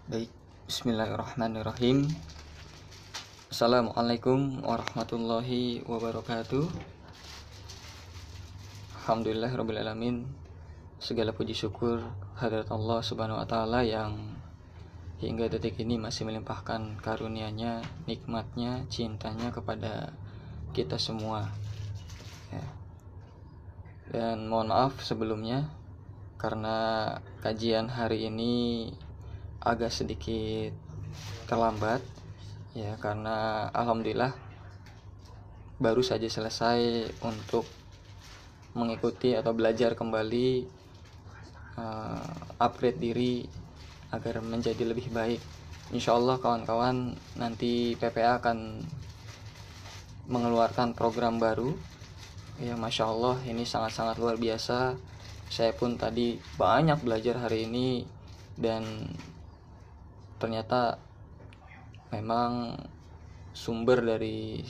Baik, bismillahirrahmanirrahim. Assalamualaikum warahmatullahi wabarakatuh. Alhamdulillahirrabbilalamin. Segala puji syukur hadirat Allah subhanahu wa ta'ala yang hingga detik ini masih melimpahkan karunia-Nya, nikmat-Nya, cintanya kepada kita semua ya. Dan mohon maaf sebelumnya karena kajian hari ini agak sedikit terlambat ya, karena alhamdulillah baru saja selesai untuk mengikuti atau belajar kembali, upgrade diri agar menjadi lebih baik. Insyaallah kawan-kawan, nanti PPA akan mengeluarkan program baru ya. Masya Allah, ini sangat-sangat luar biasa. Saya pun tadi banyak belajar hari ini, dan ternyata memang sumber dari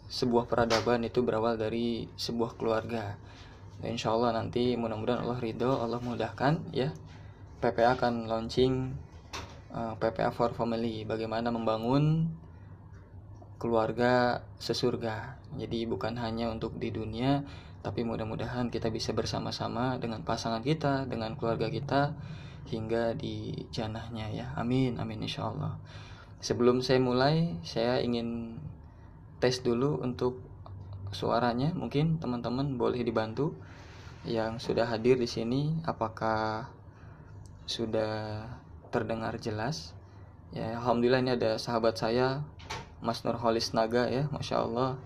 sebuah peradaban itu berawal dari sebuah keluarga. Dan insya Allah nanti mudah-mudahan Allah ridho, Allah mudahkan ya. PPA akan launching PPA for Family, bagaimana membangun keluarga sesurga. Jadi bukan hanya untuk di dunia, tapi mudah-mudahan kita bisa bersama-sama dengan pasangan kita, dengan keluarga kita, hingga di jannahnya ya. Amin, amin insyaallah. Sebelum saya mulai, saya ingin tes dulu untuk suaranya. Mungkin teman-teman boleh dibantu yang sudah hadir di sini, apakah sudah terdengar jelas ya. Alhamdulillah, ini ada sahabat saya Mas Nurholis Naga ya, Masya Allah.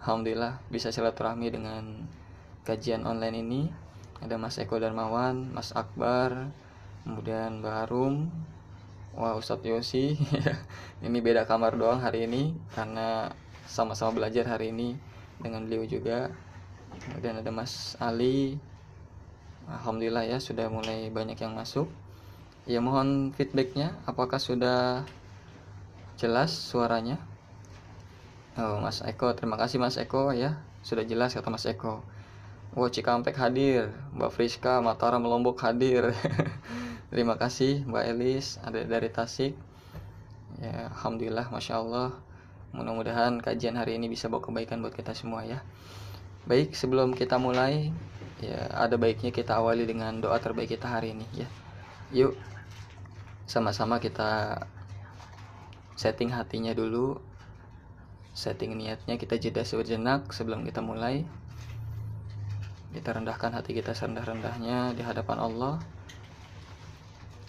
Alhamdulillah bisa silaturahmi dengan kajian online ini. Ada Mas Eko Darmawan, Mas Akbar, kemudian Mbak Harum, wah Ustadz Yosi. Ini beda kamar doang hari ini karena sama-sama belajar hari ini dengan beliau juga. Kemudian ada Mas Ali. Alhamdulillah ya, sudah mulai banyak yang masuk ya. Mohon feedbacknya, apakah sudah jelas suaranya? Oh, Mas Eko, terima kasih Mas Eko ya, sudah jelas kata Mas Eko. Cikampek hadir, Mbak Friska Mataram Lombok hadir. Terima kasih Mbak Elis, ada dari Tasik ya. Alhamdulillah, Masya Allah. Mudah-mudahan kajian hari ini bisa bawa kebaikan buat kita semua ya. Baik, sebelum kita mulai ya, ada baiknya kita awali dengan doa terbaik kita hari ini ya. Yuk sama-sama kita setting hatinya dulu, setting niatnya, kita jeda sejenak sebelum kita mulai. Kita rendahkan hati kita serendah-rendahnya di hadapan Allah.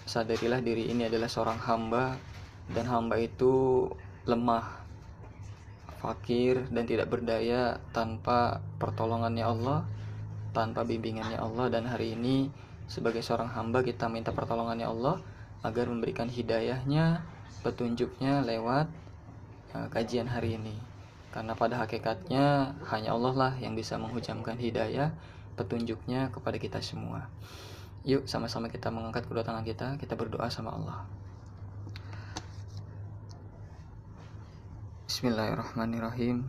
Sadarilah diri ini adalah seorang hamba, dan hamba itu lemah, fakir, dan tidak berdaya tanpa pertolongannya Allah, tanpa bimbingannya Allah. Dan hari ini sebagai seorang hamba kita minta pertolongannya Allah agar memberikan hidayahnya, petunjuknya lewat kajian hari ini. Karena pada hakikatnya hanya Allah lah yang bisa menghujamkan hidayah, petunjuknya kepada kita semua. Yuk sama-sama kita mengangkat kedua tangan kita, kita berdoa sama Allah. Bismillahirrahmanirrahim.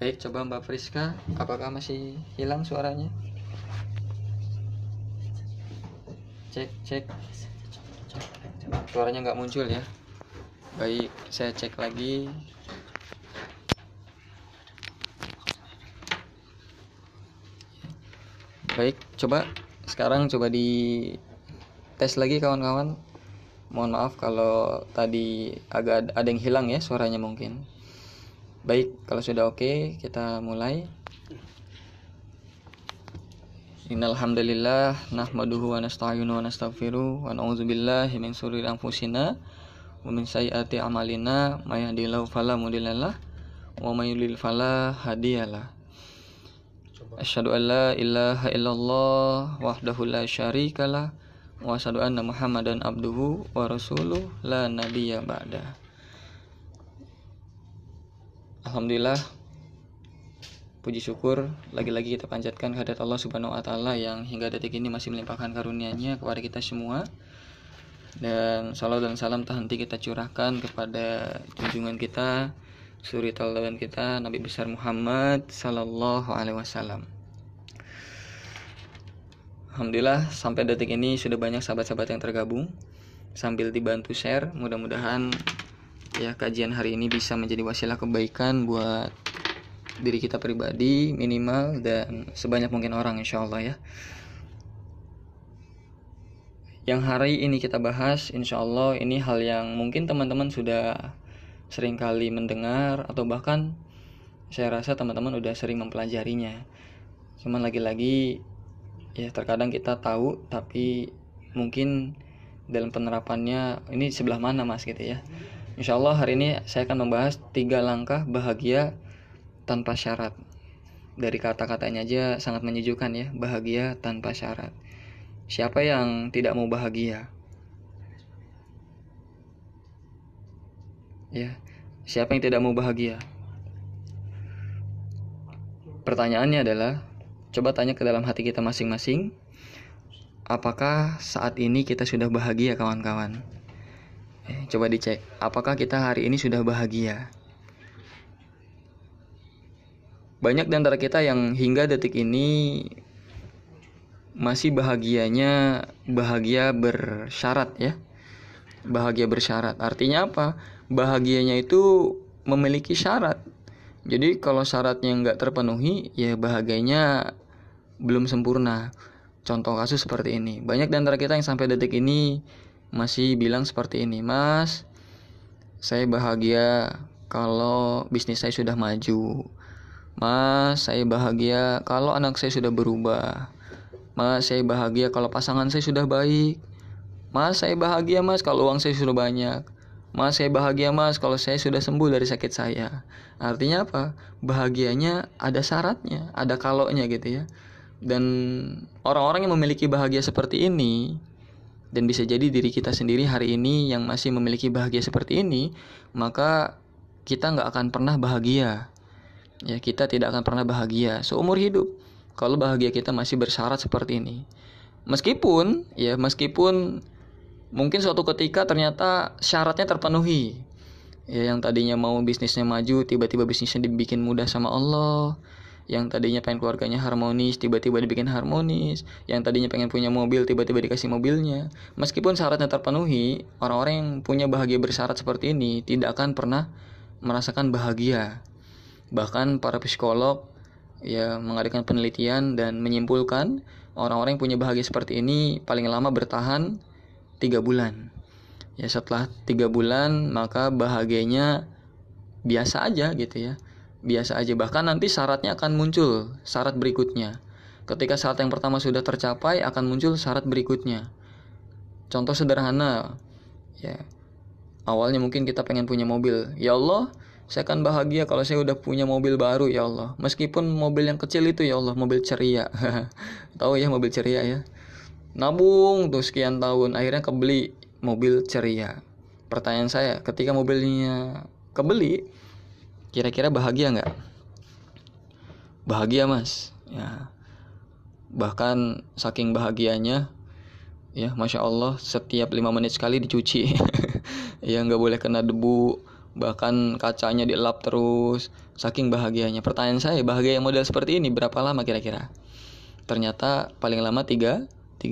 Baik, coba Mbak Friska, apakah masih hilang suaranya? Cek. Suaranya nggak muncul ya. Baik, saya cek lagi. Baik, sekarang coba di tes lagi kawan-kawan. Mohon maaf kalau tadi agak ada yang hilang ya suaranya mungkin. Baik, kalau sudah oke, kita mulai. Innal hamdalillah nahmaduhu wa nasta'inu wa nastaghfiruh wa na'udzubillahi min shururi anfusina wa min sayyiati a'malina may yahdihillahu fala mudhillalah wa may yudlil fala hadiyalah. Asyhadu an la ilaha illallah wahdahu la syarikalah wa asyhadu anna Muhammadan abduhu wa rasuluh la nabiyya ba'da. Alhamdulillah, puji syukur lagi-lagi kita panjatkan kehadirat Allah Subhanahu wa taala yang hingga detik ini masih melimpahkan karunia-Nya kepada kita semua. Dan salawat dan salam tak henti kita curahkan kepada junjungan kita, suri tauladan kita, Nabi besar Muhammad sallallahu alaihi wasallam. Alhamdulillah, sampai detik ini sudah banyak sahabat-sahabat yang tergabung. Sambil dibantu share, mudah-mudahan ya kajian hari ini bisa menjadi wasilah kebaikan buat diri kita pribadi minimal dan sebanyak mungkin orang, insyaallah ya. Yang hari ini kita bahas, insyaallah ini hal yang mungkin teman-teman sudah sering kali mendengar atau bahkan saya rasa teman-teman udah sering mempelajarinya. Cuman lagi-lagi ya terkadang kita tahu tapi mungkin dalam penerapannya ini sebelah mana mas gitu ya. Insyaallah hari ini saya akan membahas 3 langkah bahagia tanpa syarat. Dari kata-katanya aja sangat menyejukkan ya, bahagia tanpa syarat. Siapa yang tidak mau bahagia? Ya, siapa yang tidak mau bahagia? Pertanyaannya adalah, coba tanya ke dalam hati kita masing-masing, apakah saat ini kita sudah bahagia kawan-kawan? Coba dicek, apakah kita hari ini sudah bahagia? Banyak di antara kita yang hingga detik ini masih bahagianya bahagia bersyarat ya. Bahagia bersyarat. Artinya apa? Bahagianya itu memiliki syarat. Jadi kalau syaratnya nggak terpenuhi, ya bahagianya belum sempurna. Contoh kasus seperti ini. Banyak di antara kita yang sampai detik ini masih bilang seperti ini, Mas, saya bahagia kalau bisnis saya sudah maju. Mas, saya bahagia kalau anak saya sudah berubah. Mas, saya bahagia kalau pasangan saya sudah baik. Mas, saya bahagia mas kalau uang saya sudah banyak. Mas, saya bahagia mas kalau saya sudah sembuh dari sakit saya. Artinya apa? Bahagianya ada syaratnya, ada kaloknya gitu ya. Dan orang-orang yang memiliki bahagia seperti ini, dan bisa jadi diri kita sendiri hari ini yang masih memiliki bahagia seperti ini, maka kita gak akan pernah bahagia. Ya, kita tidak akan pernah bahagia seumur hidup kalau bahagia kita masih bersyarat seperti ini. Meskipun mungkin suatu ketika ternyata syaratnya terpenuhi. Ya, yang tadinya mau bisnisnya maju, tiba-tiba bisnisnya dibikin mudah sama Allah. Yang tadinya pengen keluarganya harmonis, tiba-tiba dibikin harmonis. Yang tadinya pengen punya mobil, tiba-tiba dikasih mobilnya. Meskipun syaratnya terpenuhi, orang-orang yang punya bahagia bersyarat seperti ini tidak akan pernah merasakan bahagia. Bahkan para psikolog ya mengadakan penelitian dan menyimpulkan orang-orang yang punya bahagia seperti ini paling lama bertahan 3 bulan. Ya setelah 3 bulan maka bahagianya biasa aja gitu ya. Biasa aja, bahkan nanti syaratnya akan muncul, syarat berikutnya. Ketika syarat yang pertama sudah tercapai akan muncul syarat berikutnya. Contoh sederhana ya. Awalnya mungkin kita pengen punya mobil. Ya Allah, saya akan bahagia kalau saya udah punya mobil baru ya Allah. Meskipun mobil yang kecil itu ya Allah, mobil ceria. Tahu ya mobil ceria ya. Nabung tuh sekian tahun, akhirnya kebeli mobil ceria. Pertanyaan saya, ketika mobilnya kebeli, kira-kira bahagia nggak? Bahagia mas. Ya. Bahkan saking bahagianya, ya masya Allah, setiap 5 menit sekali dicuci. Ya nggak boleh kena debu. bahkan kacanya dielap terus, saking bahagianya. Pertanyaan saya, bahagia yang model seperti ini berapa lama kira-kira? Ternyata paling lama 3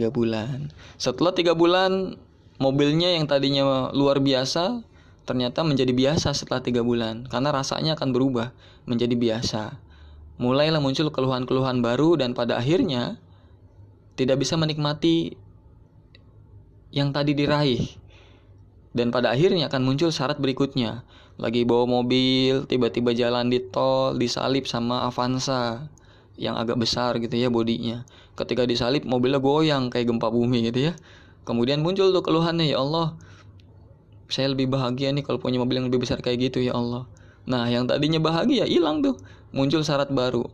bulan. Setelah 3 bulan, mobilnya yang tadinya luar biasa ternyata menjadi biasa setelah 3 bulan, karena rasanya akan berubah menjadi biasa. Mulailah muncul keluhan-keluhan baru, dan pada akhirnya tidak bisa menikmati yang tadi diraih. Dan pada akhirnya akan muncul syarat berikutnya. Lagi bawa mobil, tiba-tiba jalan di tol, disalip sama Avanza yang agak besar gitu ya bodinya. Ketika disalip, mobilnya goyang kayak gempa bumi gitu ya. Kemudian muncul tuh keluhannya, ya Allah, saya lebih bahagia nih kalau punya mobil yang lebih besar kayak gitu ya Allah. Nah, yang tadinya bahagia hilang tuh. Muncul syarat baru.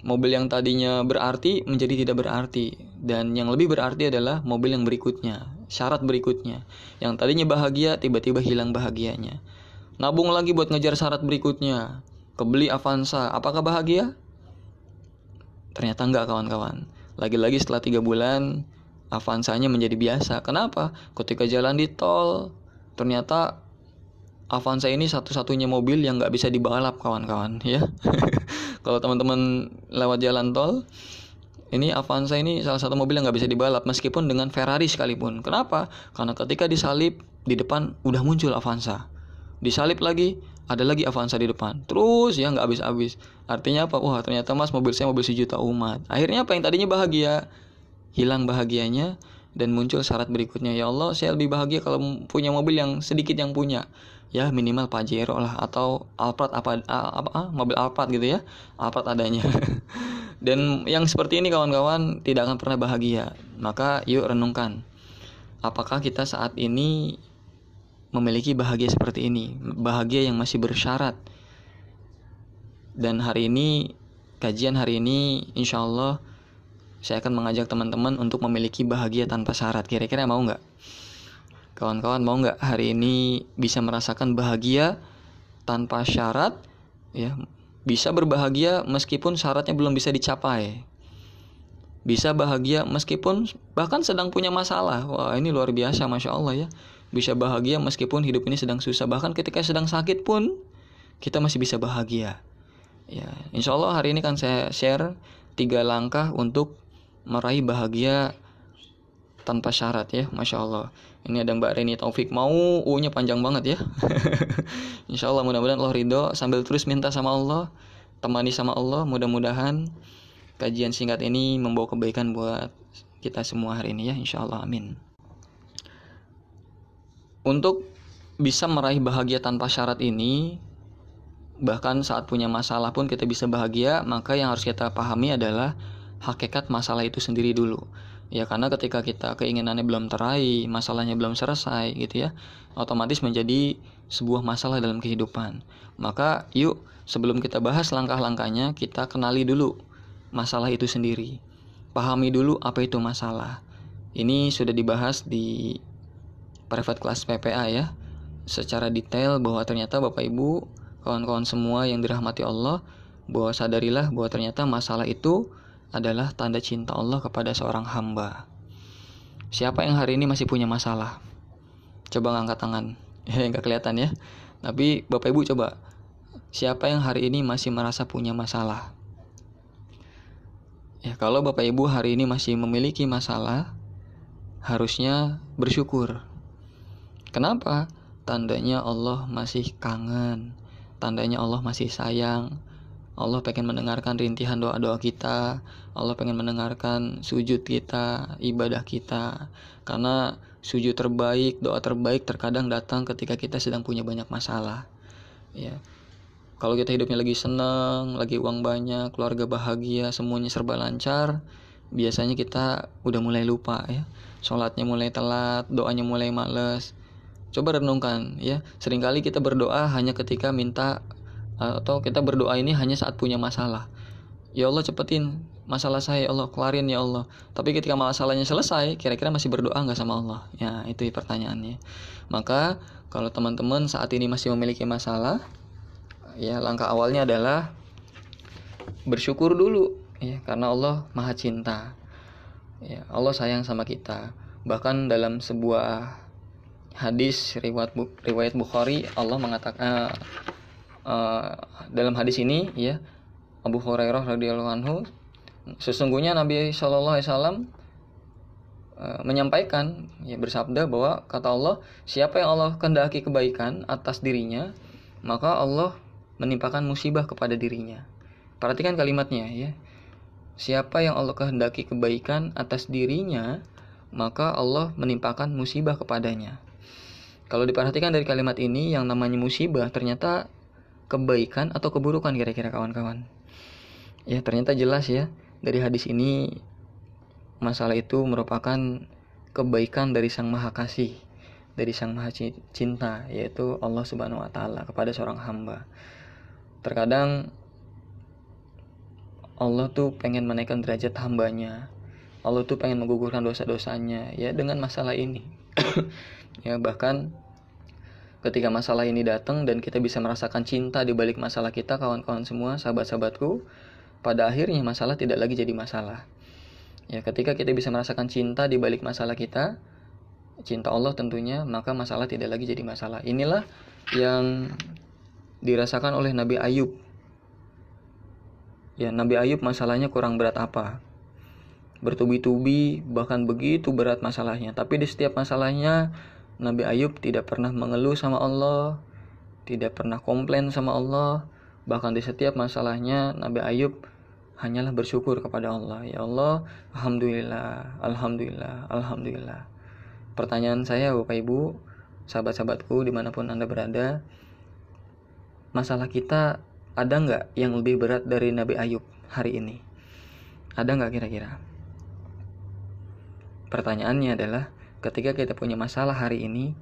Mobil yang tadinya berarti menjadi tidak berarti. Dan yang lebih berarti adalah mobil yang berikutnya, syarat berikutnya. Yang tadinya bahagia, tiba-tiba hilang bahagianya. Nabung lagi buat ngejar syarat berikutnya. Kebeli Avanza, apakah bahagia? Ternyata enggak, kawan-kawan. Lagi-lagi setelah 3 bulan, Avanzanya menjadi biasa. Kenapa? Ketika jalan di tol, ternyata Avanza ini satu-satunya mobil yang nggak bisa dibalap, kawan-kawan ya. Kalau teman-teman lewat jalan tol, ini Avanza ini salah satu mobil yang nggak bisa dibalap meskipun dengan Ferrari sekalipun. Kenapa? Karena ketika disalip di depan udah muncul Avanza, disalip lagi ada lagi Avanza di depan, terus ya nggak habis-habis. Artinya apa? Wah, ternyata mas mobil saya mobil sejuta umat. Akhirnya apa, yang tadinya bahagia hilang bahagianya, dan muncul syarat berikutnya. Ya Allah, saya lebih bahagia kalau punya mobil yang sedikit yang punya. Ya minimal Pajero lah, atau Alphard mobil Alphard gitu ya. Alphard adanya. Dan yang seperti ini kawan-kawan tidak akan pernah bahagia. Maka yuk renungkan, apakah kita saat ini memiliki bahagia seperti ini, bahagia yang masih bersyarat. Dan hari ini, kajian hari ini insya Allah saya akan mengajak teman-teman untuk memiliki bahagia tanpa syarat. Kira-kira mau nggak? Kawan-kawan mau nggak hari ini bisa merasakan bahagia tanpa syarat? Ya, bisa berbahagia meskipun syaratnya belum bisa dicapai. Bisa bahagia meskipun bahkan sedang punya masalah. Wah, ini luar biasa, Masya Allah ya. Bisa bahagia meskipun hidup ini sedang susah. Bahkan ketika sedang sakit pun kita masih bisa bahagia. Ya, insya Allah hari ini kan saya share 3 langkah untuk meraih bahagia tanpa syarat ya. Masya Allah. Ini ada Mbak Reni Taufik mau U-nya panjang banget ya. Insya Allah mudah-mudahan Allah ridho, sambil terus minta sama Allah, temani sama Allah. Mudah-mudahan kajian singkat ini membawa kebaikan buat kita semua hari ini ya. Insya Allah, amin. Untuk bisa meraih bahagia tanpa syarat ini, bahkan saat punya masalah pun kita bisa bahagia, maka yang harus kita pahami adalah hakikat masalah itu sendiri dulu. Ya, karena ketika kita keinginannya belum teraih, masalahnya belum selesai gitu ya, otomatis menjadi sebuah masalah dalam kehidupan. Maka yuk, sebelum kita bahas langkah-langkahnya, kita kenali dulu masalah itu sendiri. Pahami dulu apa itu masalah. Ini sudah dibahas di private class PPA ya, secara detail, bahwa ternyata Bapak Ibu, kawan-kawan semua yang dirahmati Allah, bahwa sadarilah bahwa ternyata masalah itu adalah tanda cinta Allah kepada seorang hamba. Siapa yang hari ini masih punya masalah? Coba ngangkat tangan. Ya, nggak kelihatan ya. Tapi Bapak Ibu coba, siapa yang hari ini masih merasa punya masalah? Ya, kalau Bapak Ibu hari ini masih memiliki masalah, harusnya bersyukur. Kenapa? Tandanya Allah masih kangen. Tandanya Allah masih sayang. Allah pengen mendengarkan rintihan doa-doa kita. Allah pengen mendengarkan sujud kita, ibadah kita. Karena sujud terbaik, doa terbaik terkadang datang ketika kita sedang punya banyak masalah. Ya. Kalau kita hidupnya lagi senang, lagi uang banyak, keluarga bahagia, semuanya serba lancar, biasanya kita udah mulai lupa ya. Sholatnya mulai telat, doanya mulai males. Coba renungkan ya. Seringkali kita berdoa hanya ketika minta, atau kita berdoa ini hanya saat punya masalah. Ya Allah, cepetin masalah saya, ya Allah, kelarin ya Allah. Tapi ketika masalahnya selesai, kira-kira masih berdoa nggak sama Allah? Ya, itu pertanyaannya. Maka kalau teman-teman saat ini masih memiliki masalah, ya langkah awalnya adalah bersyukur dulu ya, karena Allah Maha Cinta. Ya, Allah sayang sama kita. Bahkan dalam sebuah hadis riwayat Bukhari, Allah mengatakan dalam hadis ini ya, Abu Hurairah radhiyallahu anhu, sesungguhnya Nabi Shallallahu Alaihi Wasallam menyampaikan, ya, bersabda bahwa kata Allah, siapa yang Allah kehendaki kebaikan atas dirinya, maka Allah menimpakan musibah kepada dirinya. Perhatikan kalimatnya ya. Siapa yang Allah kehendaki kebaikan atas dirinya, maka Allah menimpakan musibah kepadanya. Kalau diperhatikan dari kalimat ini, yang namanya musibah ternyata kebaikan atau keburukan kira-kira kawan-kawan. Ya, ternyata jelas ya dari hadis ini, masalah itu merupakan kebaikan dari Sang Maha Kasih, dari Sang Maha Cinta, yaitu Allah Subhanahu wa Ta'ala kepada seorang hamba. Terkadang Allah tuh pengen menaikkan derajat hambanya, Allah tuh pengen menggugurkan dosa-dosanya ya dengan masalah ini. Ya, bahkan ketika masalah ini datang dan kita bisa merasakan cinta di balik masalah kita, kawan-kawan semua, sahabat-sahabatku, pada akhirnya masalah tidak lagi jadi masalah. Ya, ketika kita bisa merasakan cinta di balik masalah kita, cinta Allah tentunya, maka masalah tidak lagi jadi masalah. Inilah yang dirasakan oleh Nabi Ayub. Ya, Nabi Ayub masalahnya kurang berat apa? Bertubi-tubi, bahkan begitu berat masalahnya. Tapi di setiap masalahnya, Nabi Ayub tidak pernah mengeluh sama Allah, tidak pernah komplain sama Allah. Bahkan di setiap masalahnya, Nabi Ayub hanyalah bersyukur kepada Allah. Ya Allah, alhamdulillah, alhamdulillah, alhamdulillah. Pertanyaan saya, Bapak Ibu, sahabat-sahabatku dimanapun Anda berada, masalah kita ada nggak yang lebih berat dari Nabi Ayub hari ini? Ada nggak kira-kira? Pertanyaannya adalah, ketika kita punya masalah hari ini,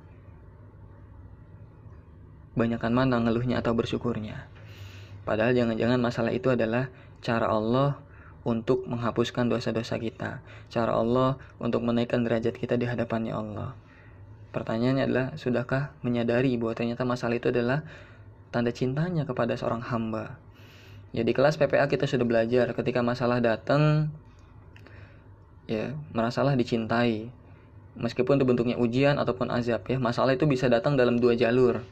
banyakan mana ngeluhnya atau bersyukurnya? Padahal jangan-jangan masalah itu adalah cara Allah untuk menghapuskan dosa-dosa kita, cara Allah untuk menaikkan derajat kita di hadapannya Allah. Pertanyaannya adalah, sudahkah menyadari bahwa ternyata masalah itu adalah tanda cintanya kepada seorang hamba? Ya, di kelas PPA kita sudah belajar, ketika masalah datang, ya, merasalah dicintai. Meskipun itu bentuknya ujian ataupun azab ya, masalah itu bisa datang dalam dua jalur.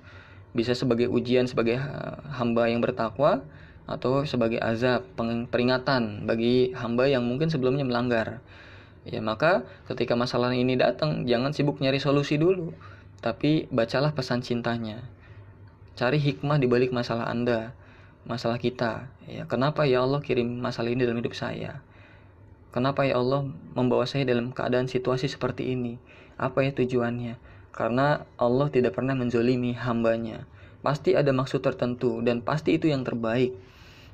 Bisa sebagai ujian sebagai hamba yang bertakwa, atau sebagai azab, peringatan bagi hamba yang mungkin sebelumnya melanggar. Ya, maka ketika masalah ini datang, jangan sibuk nyari solusi dulu, tapi bacalah pesan cintanya. Cari hikmah di balik masalah Anda, masalah kita. Ya, kenapa ya Allah kirim masalah ini dalam hidup saya? Kenapa ya Allah membawa saya dalam keadaan situasi seperti ini? Apa ya tujuannya? Karena Allah tidak pernah menzolimi hambanya. Pasti ada maksud tertentu dan pasti itu yang terbaik.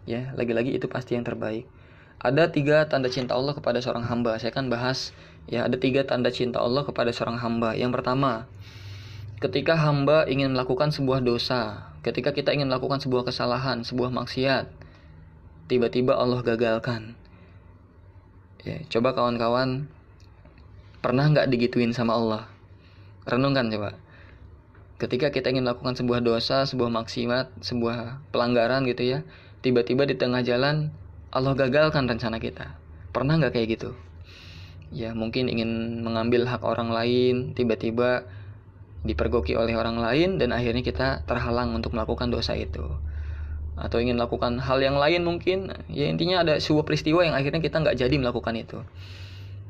Ya, lagi-lagi itu pasti yang terbaik. Ada 3 tanda cinta Allah kepada seorang hamba. Saya akan bahas ya, ada 3 tanda cinta Allah kepada seorang hamba. Yang pertama, ketika hamba ingin melakukan sebuah dosa, ketika kita ingin melakukan sebuah kesalahan, sebuah maksiat, tiba-tiba Allah gagalkan. Ya, coba kawan-kawan, pernah nggak digituin sama Allah? Renungkan coba. Ketika kita ingin melakukan sebuah dosa, sebuah maksiat, sebuah pelanggaran gitu ya, tiba-tiba di tengah jalan Allah gagalkan rencana kita. Pernah nggak kayak gitu? Ya, mungkin ingin mengambil hak orang lain, tiba-tiba dipergoki oleh orang lain dan akhirnya kita terhalang untuk melakukan dosa itu. Atau ingin melakukan hal yang lain mungkin, ya intinya ada sebuah peristiwa yang akhirnya kita nggak jadi melakukan itu.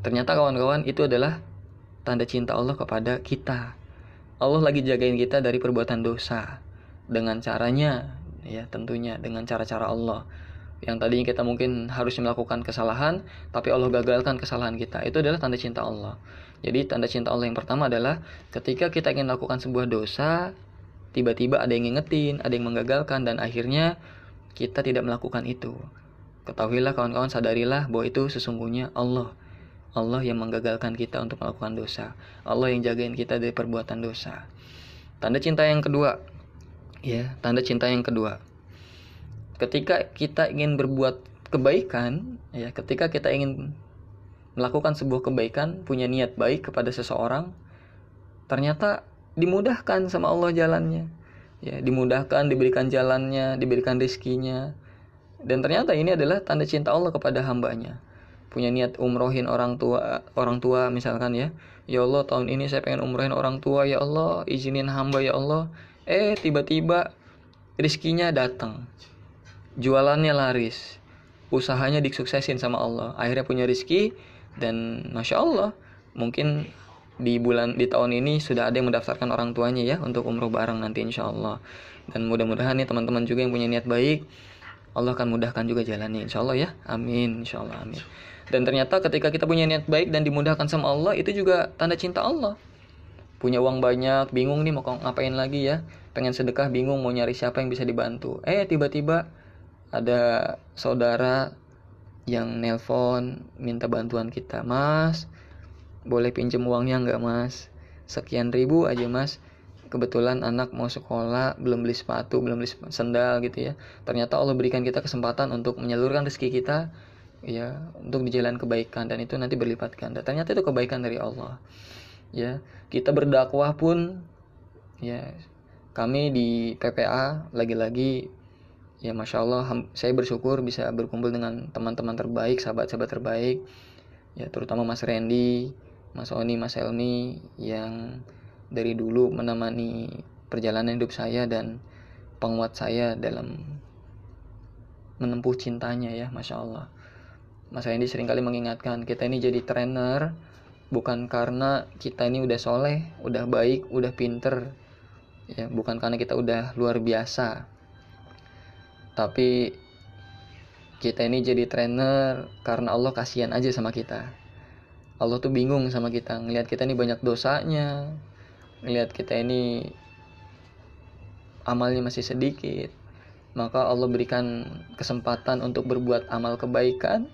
Ternyata kawan-kawan, itu adalah tanda cinta Allah kepada kita. Allah lagi jagain kita dari perbuatan dosa dengan caranya, ya tentunya dengan cara-cara Allah. Yang tadinya kita mungkin harus melakukan kesalahan, tapi Allah gagalkan kesalahan kita. Itu adalah tanda cinta Allah. Jadi tanda cinta Allah yang pertama adalah ketika kita ingin melakukan sebuah dosa, tiba-tiba ada yang ngingetin, ada yang menggagalkan, dan akhirnya kita tidak melakukan itu. Ketahuilah kawan-kawan, sadarilah bahwa itu sesungguhnya Allah. Allah yang menggagalkan kita untuk melakukan dosa. Allah yang jagain kita dari perbuatan dosa. Tanda cinta yang kedua. Ya, tanda cinta yang kedua. Ketika kita ingin berbuat kebaikan, ya, ketika kita ingin melakukan sebuah kebaikan, punya niat baik kepada seseorang, ternyata dimudahkan sama Allah jalannya. Ya, dimudahkan, diberikan jalannya, diberikan rezekinya. Dan ternyata ini adalah tanda cinta Allah kepada hambanya. punya niat umrohin orang tua misalkan ya. Ya Allah, tahun ini saya pengen umrohin orang tua, ya Allah, izinin hamba ya Allah. Tiba-tiba rizkinya datang, jualannya laris, usahanya disuksesin sama Allah, akhirnya punya rizki. Dan masya Allah, mungkin di tahun ini sudah ada yang mendaftarkan orang tuanya ya untuk umroh bareng nanti insya Allah. Dan mudah-mudahan nih teman-teman juga yang punya niat baik, Allah akan mudahkan juga jalannya insya Allah ya. Amin, insya Allah, amin. Dan ternyata ketika kita punya niat baik dan dimudahkan sama Allah, itu juga tanda cinta Allah. Punya uang banyak, bingung nih mau ngapain lagi ya, pengen sedekah, bingung mau nyari siapa yang bisa dibantu. Tiba-tiba ada saudara yang nelpon minta bantuan kita. Mas, boleh pinjem uangnya nggak mas? Sekian ribu aja mas, kebetulan anak mau sekolah, belum beli sepatu, belum beli sendal gitu ya. Ternyata Allah berikan kita kesempatan untuk menyalurkan rezeki kita ya, untuk di jalan kebaikan, dan itu nanti berlipat ganda. Ternyata itu kebaikan dari Allah ya. Kita berdakwah pun ya, kami di PPA lagi-lagi ya, masya Allah, saya bersyukur bisa berkumpul dengan teman-teman terbaik, sahabat-sahabat terbaik ya, terutama Mas Randy, Mas Oni, Mas Elmi, yang dari dulu menemani perjalanan hidup saya dan penguat saya dalam menempuh cintanya ya, masya Allah. Mas Randy seringkali mengingatkan kita ini jadi trainer bukan karena kita ini udah soleh, udah baik, udah pinter ya, bukan karena kita udah luar biasa, tapi kita ini jadi trainer karena Allah kasihan aja sama kita. Allah tuh bingung sama kita, ngelihat kita ini banyak dosanya, ngelihat kita ini amalnya masih sedikit, maka Allah berikan kesempatan untuk berbuat amal kebaikan.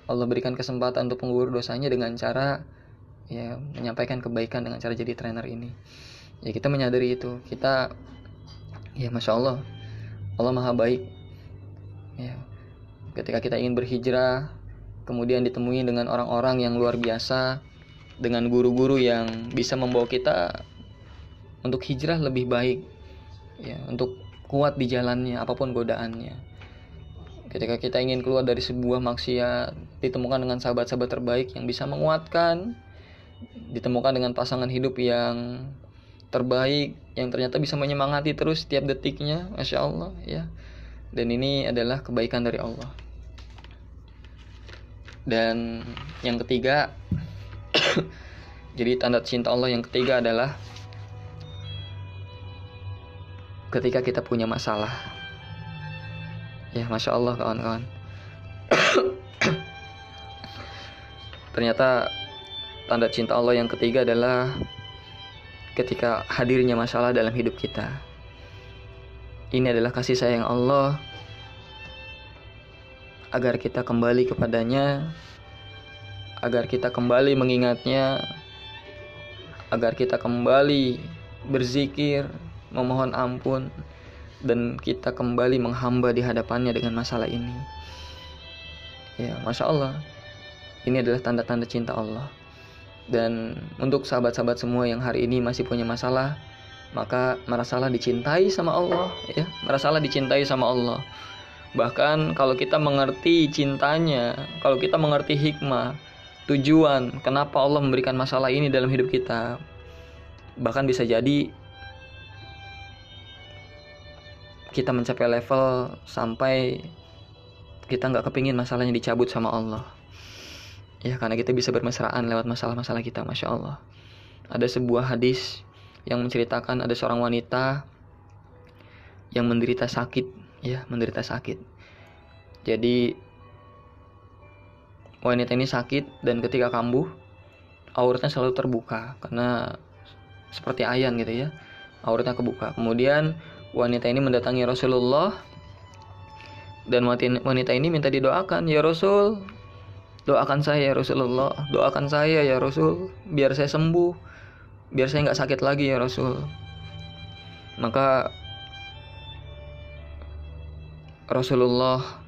Allah berikan kesempatan untuk mengubur dosanya dengan cara ya menyampaikan kebaikan dengan cara jadi trainer ini. Ya kita menyadari itu, kita ya masya Allah, Allah maha baik ya. Ketika kita ingin berhijrah, kemudian ditemui dengan orang-orang yang luar biasa, dengan guru-guru yang bisa membawa kita untuk hijrah lebih baik ya, untuk kuat di jalannya apapun godaannya. Ketika kita ingin keluar dari sebuah maksiat, ditemukan dengan sahabat-sahabat terbaik yang bisa menguatkan, ditemukan dengan pasangan hidup yang terbaik, yang ternyata bisa menyemangati terus setiap detiknya, masya Allah ya. Dan ini adalah kebaikan dari Allah. Dan yang ketiga jadi tanda cinta Allah yang ketiga adalah ketika kita punya masalah ya, masya Allah kawan-kawan. Ternyata tanda cinta Allah yang ketiga adalah ketika hadirnya masalah dalam hidup kita. Ini adalah kasih sayang Allah agar kita kembali kepadanya, agar kita kembali mengingatnya, agar kita kembali berzikir, memohon ampun, dan kita kembali menghamba di hadapannya dengan masalah ini. Ya, masya Allah, ini adalah tanda-tanda cinta Allah. Dan untuk sahabat-sahabat semua yang hari ini masih punya masalah, maka merasalah dicintai sama Allah ya, merasalah dicintai sama Allah. Bahkan kalau kita mengerti cintanya, kalau kita mengerti hikmah, tujuan kenapa Allah memberikan masalah ini dalam hidup kita, bahkan bisa jadi kita mencapai level sampai kita gak kepingin masalahnya dicabut sama Allah ya, karena kita bisa bermesraan lewat masalah-masalah kita, masya Allah. Ada sebuah hadis yang menceritakan ada seorang wanita yang menderita sakit ya, menderita sakit. Jadi wanita ini sakit, dan ketika kambuh auratnya selalu terbuka karena seperti ayan gitu ya, auratnya kebuka. Kemudian wanita ini mendatangi Rasulullah, dan wanita ini minta didoakan, ya Rasul, doakan saya ya Rasulullah, doakan saya ya Rasul, biar saya sembuh, biar saya gak sakit lagi ya Rasul. Maka Rasulullah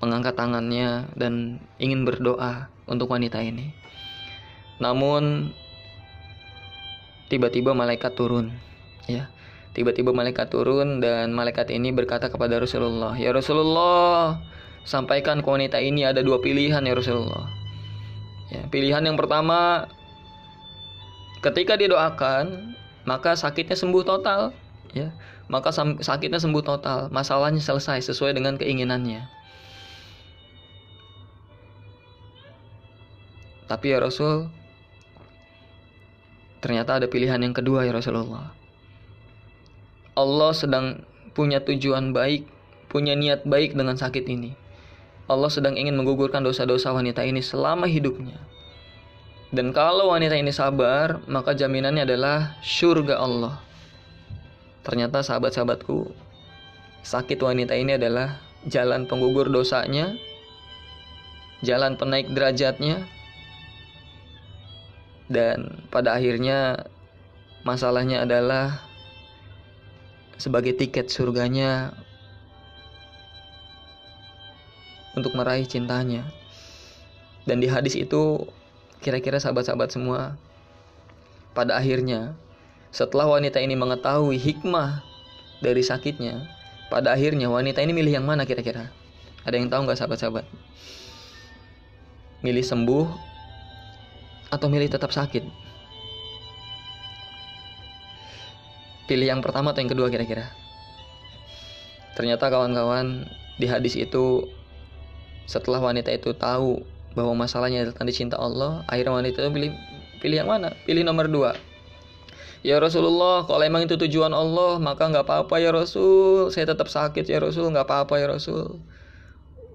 mengangkat tangannya dan ingin berdoa untuk wanita ini. Namun tiba-tiba malaikat turun ya. Tiba-tiba malaikat turun, dan malaikat ini berkata kepada Rasulullah, ya Rasulullah, sampaikan ke wanita ini ada 2 pilihan ya Rasulullah. Ya, pilihan yang pertama, ketika didoakan maka sakitnya sembuh total, ya. Maka sakitnya sembuh total, masalahnya selesai sesuai dengan keinginannya. Tapi ya Rasul, ternyata ada pilihan yang kedua ya Rasulullah. Allah sedang punya tujuan baik, punya niat baik dengan sakit ini. Allah sedang ingin menggugurkan dosa-dosa wanita ini selama hidupnya. Dan kalau wanita ini sabar, maka jaminannya adalah surga Allah. Ternyata sahabat-sahabatku, sakit wanita ini adalah jalan penggugur dosanya, jalan penaik derajatnya, dan pada akhirnya masalahnya adalah sebagai tiket surganya untuk meraih cintanya. Dan di hadis itu, kira-kira sahabat-sahabat semua, pada akhirnya setelah wanita ini mengetahui hikmah dari sakitnya, pada akhirnya wanita ini milih yang mana kira-kira? Ada yang tahu gak sahabat-sahabat? Milih sembuh atau milih tetap sakit? Pilih yang pertama atau yang kedua kira-kira? Ternyata kawan-kawan, di hadis itu, setelah wanita itu tahu bahwa masalahnya adalah tanda cinta Allah, akhirnya wanita itu pilih yang mana? Pilih nomor 2. Ya Rasulullah, kalau emang itu tujuan Allah, maka gak apa-apa ya Rasul, saya tetap sakit ya Rasul, gak apa-apa ya Rasul.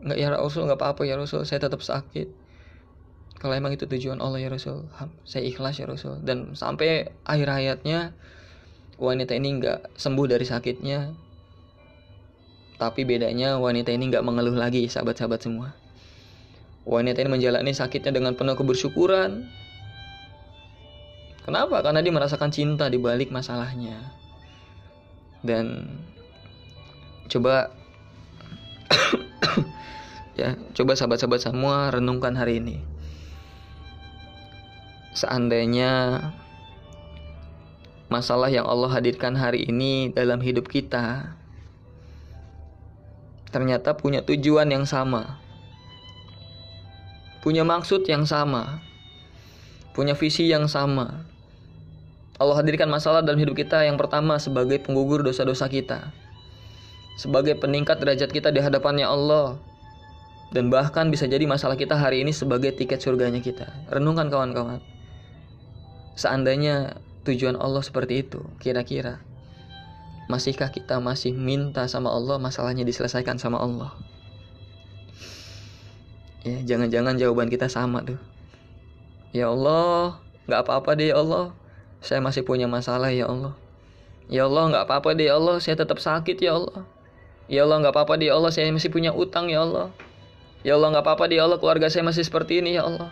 Gak ya Rasul, gak apa-apa ya Rasul, saya tetap sakit. Kalau emang itu tujuan Allah ya Rasul, saya ikhlas ya Rasul. Dan sampai akhir hayatnya wanita ini gak sembuh dari sakitnya. Tapi bedanya wanita ini gak mengeluh lagi, sahabat-sahabat semua. Wanita ini menjalani sakitnya dengan penuh kebersyukuran. Kenapa? Karena dia merasakan cinta di balik masalahnya. Dan coba ya, coba sahabat-sahabat semua renungkan hari ini. Seandainya masalah yang Allah hadirkan hari ini dalam hidup kita ternyata punya tujuan yang sama, punya maksud yang sama, punya visi yang sama. Allah hadirkan masalah dalam hidup kita yang pertama sebagai penggugur dosa-dosa kita, sebagai peningkat derajat kita di hadapannya Allah, dan bahkan bisa jadi masalah kita hari ini sebagai tiket surganya kita. Renungkan kawan-kawan, seandainya tujuan Allah seperti itu, kira-kira masihkah kita masih minta sama Allah masalahnya diselesaikan sama Allah? Ya, jangan-jangan jawaban kita sama tuh. Ya Allah, gak apa-apa deh ya Allah, saya masih punya masalah ya Allah. Ya Allah, gak apa-apa deh ya Allah, saya tetap sakit ya Allah. Ya Allah, gak apa-apa deh ya Allah, saya masih punya utang ya Allah. Ya Allah, gak apa-apa deh ya Allah, keluarga saya masih seperti ini ya Allah.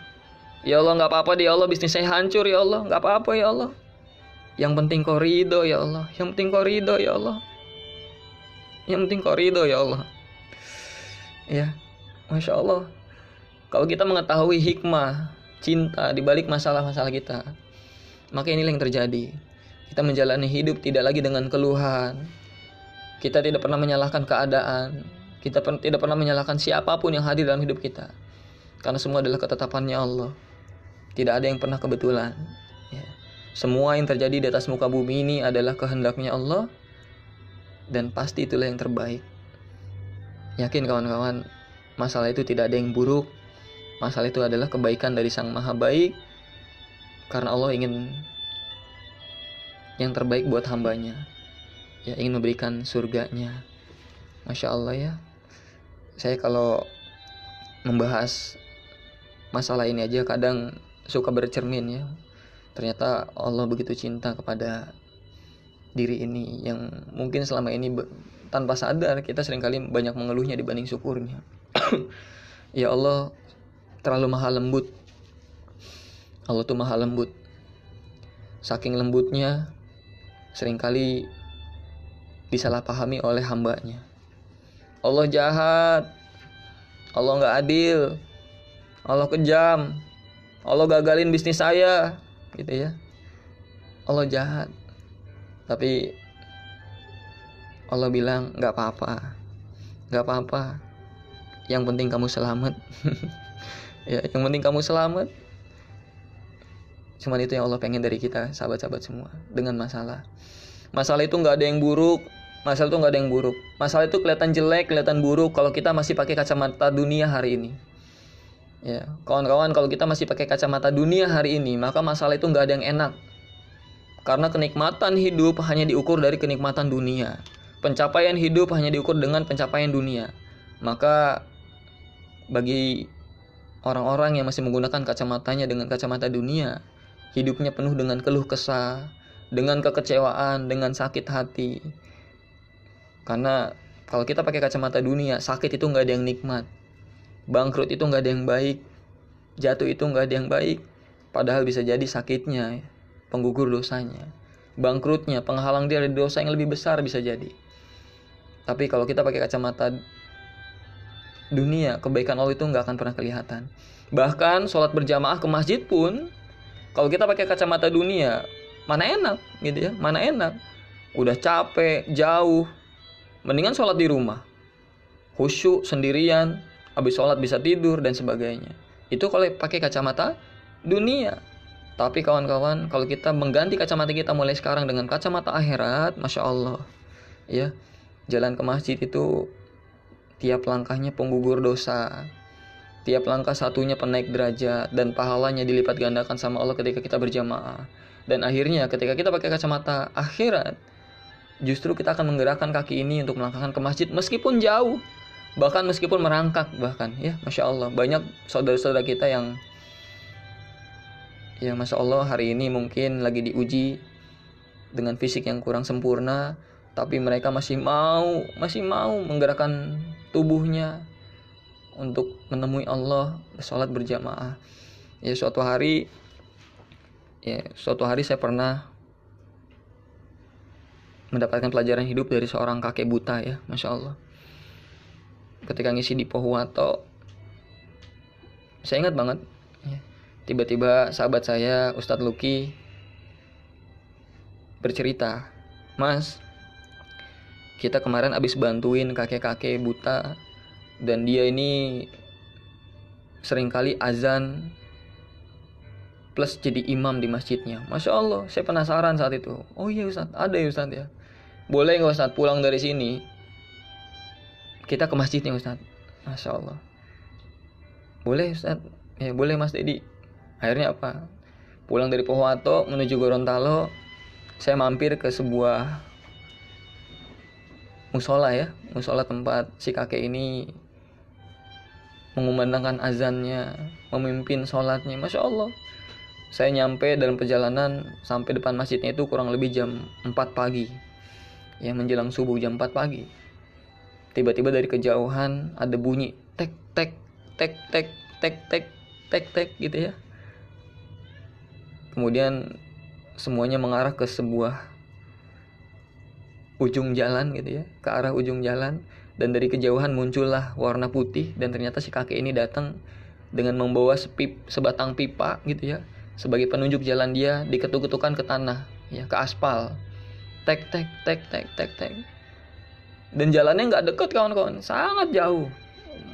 Ya Allah, gak apa-apa deh ya Allah, bisnis saya hancur ya Allah. Gak apa-apa ya Allah, yang penting kau ridho ya Allah. Yang penting kau ridho ya Allah. Yang penting kau ridho ya Allah. Ya, Masya Allah, kalau kita mengetahui hikmah cinta di balik masalah-masalah kita, maka inilah yang terjadi. Kita menjalani hidup tidak lagi dengan keluhan. Kita tidak pernah menyalahkan keadaan. Kita tidak pernah menyalahkan siapapun yang hadir dalam hidup kita, karena semua adalah ketetapannya Allah. Tidak ada yang pernah kebetulan. Ya. Semua yang terjadi di atas muka bumi ini adalah kehendaknya Allah, dan pasti itulah yang terbaik. Yakin kawan-kawan, masalah itu tidak ada yang buruk. Masalah itu adalah kebaikan dari Sang Maha Baik, karena Allah ingin yang terbaik buat hambanya, ya, ingin memberikan surganya. Masya Allah ya. Saya kalau membahas masalah ini aja kadang suka bercermin ya. Ternyata Allah begitu cinta kepada diri ini yang mungkin selama ini tanpa sadar kita seringkali banyak mengeluhnya dibanding syukurnya. Ya Allah terlalu maha lembut. Allah tuh maha lembut. Saking lembutnya seringkali disalahpahami oleh hambanya. Allah jahat, Allah gak adil, Allah kejam, Allah gagalin bisnis saya, gitu ya. Allah jahat. Tapi Allah bilang gak apa-apa, gak apa-apa. Yang penting kamu selamat. Ya, yang penting kamu selamat. Cuman itu yang Allah pengen dari kita, sahabat-sahabat semua. Dengan masalah itu nggak ada yang buruk. Masalah itu nggak ada yang buruk. Masalah itu kelihatan jelek, kelihatan buruk kalau kita masih pakai kacamata dunia hari ini. Ya, kawan-kawan, kalau kita masih pakai kacamata dunia hari ini, maka masalah itu nggak ada yang enak. Karena kenikmatan hidup hanya diukur dari kenikmatan dunia. Pencapaian hidup hanya diukur dengan pencapaian dunia. Maka bagi orang-orang yang masih menggunakan kacamatanya dengan kacamata dunia, hidupnya penuh dengan keluh kesah, dengan kekecewaan, dengan sakit hati. Karena kalau kita pakai kacamata dunia, sakit itu nggak ada yang nikmat, bangkrut itu nggak ada yang baik, jatuh itu nggak ada yang baik. Padahal bisa jadi sakitnya penggugur dosanya, bangkrutnya penghalang dia dari dosa yang lebih besar bisa jadi. Tapi kalau kita pakai kacamata dunia, kebaikan Allah itu nggak akan pernah kelihatan. Bahkan sholat berjamaah ke masjid pun, kalau kita pakai kacamata dunia, mana enak gitu ya, mana enak. Udah capek, jauh, mendingan sholat di rumah, khusyuk sendirian, habis sholat bisa tidur dan sebagainya. Itu kalau pakai kacamata dunia. Tapi kawan-kawan, kalau kita mengganti kacamata kita mulai sekarang dengan kacamata akhirat, Masya Allah, ya, jalan ke masjid itu tiap langkahnya penggugur dosa, tiap langkah satunya penaik derajat, dan pahalanya dilipat gandakan sama Allah ketika kita berjamaah. Dan akhirnya ketika kita pakai kacamata akhirat, justru kita akan menggerakkan kaki ini untuk melangkahkan ke masjid meskipun jauh, bahkan meskipun merangkak, bahkan ya, Masya Allah, banyak saudara-saudara kita yang ya Masya Allah hari ini mungkin lagi diuji dengan fisik yang kurang sempurna, tapi mereka masih mau menggerakkan tubuhnya untuk menemui Allah, sholat berjamaah. Ya, suatu hari saya pernah mendapatkan pelajaran hidup dari seorang kakek buta ya, Masya Allah. Ketika ngisi di Pohuwato, saya ingat banget ya, tiba-tiba sahabat saya, Ustadz Luki, bercerita, "Mas, kita kemarin abis bantuin kakek-kakek buta, dan dia ini seringkali azan plus jadi imam di masjidnya." Masya Allah, saya penasaran saat itu. Oh iya Ustadz, ada ya Ustadz ya. Boleh nggak Ustadz pulang dari sini, kita ke masjidnya Ustadz? Masya Allah. Boleh Ustadz. Ya boleh Mas Dedi. Akhirnya apa? Pulang dari Pohuwato menuju Gorontalo, saya mampir ke sebuah musola ya, musola tempat si kakek ini mengumandangkan azannya, memimpin sholatnya. Masya Allah. Saya nyampe dalam perjalanan sampai depan masjidnya itu kurang lebih jam 4 pagi. Ya, menjelang subuh jam 4 pagi. Tiba-tiba dari kejauhan ada bunyi tek tek tek tek tek tek tek tek gitu ya. Kemudian semuanya mengarah ke sebuah ujung jalan gitu ya, ke arah ujung jalan, dan dari kejauhan muncullah warna putih, dan ternyata si kakek ini datang dengan membawa sebatang pipa gitu ya, sebagai penunjuk jalan dia, diketuk-ketukan ke tanah ya, ke aspal. Tek tek tek tek tek tek. Dan jalannya nggak dekat kawan-kawan, sangat jauh.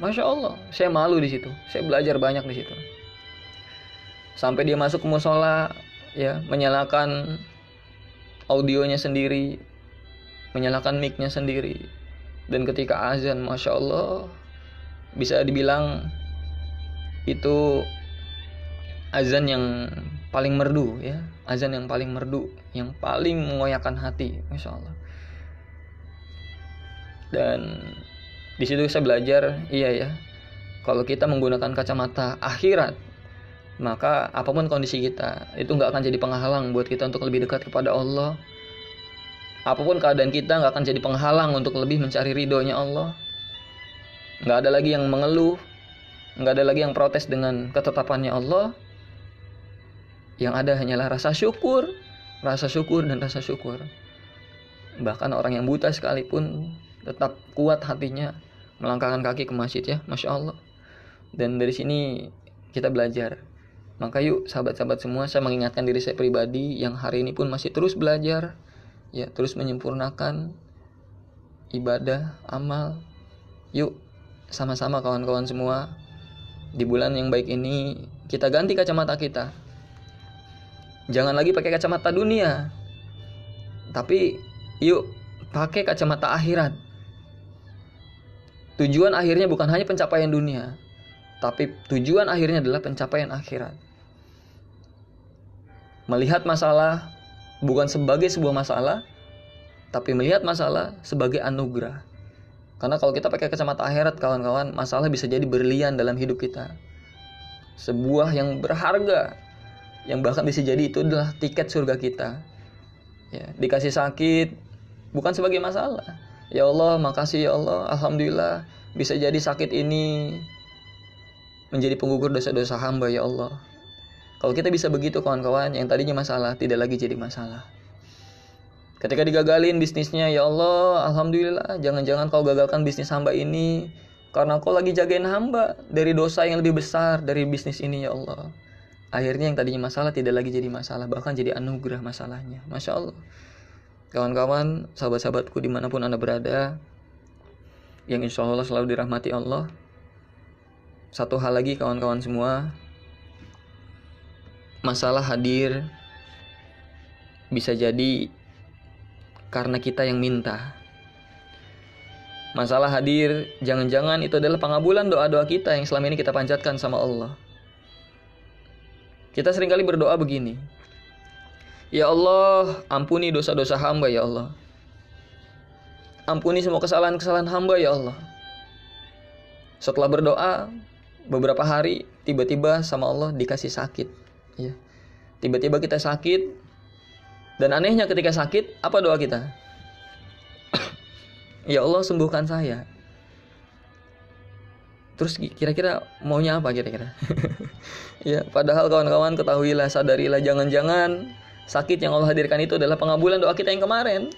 Masya Allah, saya malu di situ. Saya belajar banyak di situ. Sampai dia masuk ke musola, ya, menyalakan audionya sendiri, menyalakan mic-nya sendiri. Dan ketika azan, Masya Allah, bisa dibilang itu azan yang paling merdu ya, azan yang paling merdu, yang paling mengoyakkan hati, Masya Allah. Dan di situ saya belajar, iya ya, kalau kita menggunakan kacamata akhirat, maka apapun kondisi kita, itu gak akan jadi penghalang buat kita untuk lebih dekat kepada Allah. Apapun keadaan kita gak akan jadi penghalang untuk lebih mencari ridhonya Allah. Gak ada lagi yang mengeluh, gak ada lagi yang protes dengan ketetapannya Allah. Yang ada hanyalah rasa syukur dan rasa syukur. Bahkan orang yang buta sekalipun tetap kuat hatinya melangkahkan kaki ke masjid ya, Masya Allah. Dan dari sini kita belajar. Maka yuk sahabat-sahabat semua, saya mengingatkan diri saya pribadi yang hari ini pun masih terus belajar, ya, terus menyempurnakan ibadah, amal. Yuk sama-sama kawan-kawan semua, di bulan yang baik ini kita ganti kacamata kita. Jangan lagi pakai kacamata dunia, tapi yuk pakai kacamata akhirat. Tujuan akhirnya bukan hanya pencapaian dunia, tapi tujuan akhirnya adalah pencapaian akhirat. Melihat masalah bukan sebagai sebuah masalah, tapi melihat masalah sebagai anugerah. Karena kalau kita pakai kacamata akhirat, kawan-kawan, masalah bisa jadi berlian dalam hidup kita. Sebuah yang berharga, yang bahkan bisa jadi itu adalah tiket surga kita. Ya, dikasih sakit bukan sebagai masalah. Ya Allah, makasih ya Allah, alhamdulillah bisa jadi sakit ini menjadi penggugur dosa-dosa hamba ya Allah. Kalau kita bisa begitu kawan-kawan, yang tadinya masalah tidak lagi jadi masalah. Ketika digagalin bisnisnya, ya Allah, alhamdulillah, jangan-jangan kau gagalkan bisnis hamba ini karena kau lagi jagain hamba dari dosa yang lebih besar dari bisnis ini ya Allah. Akhirnya yang tadinya masalah tidak lagi jadi masalah, bahkan jadi anugerah masalahnya. Masya Allah. Kawan-kawan, sahabat-sahabatku dimanapun Anda berada, yang insya Allah selalu dirahmati Allah. Satu hal lagi kawan-kawan semua, masalah hadir bisa jadi karena kita yang minta. Masalah hadir, jangan-jangan itu adalah pengabulan doa-doa kita yang selama ini kita panjatkan sama Allah. Kita seringkali berdoa begini, ya Allah, ampuni dosa-dosa hamba ya Allah. Ampuni semua kesalahan-kesalahan hamba ya Allah. Setelah berdoa beberapa hari, tiba-tiba sama Allah dikasih sakit ya. Tiba-tiba kita sakit. Dan anehnya ketika sakit, apa doa kita? Ya Allah, sembuhkan saya. Terus kira-kira maunya apa kira-kira? Ya, padahal kawan-kawan ketahuilah, sadarilah, jangan-jangan sakit yang Allah hadirkan itu adalah pengabulan doa kita yang kemarin.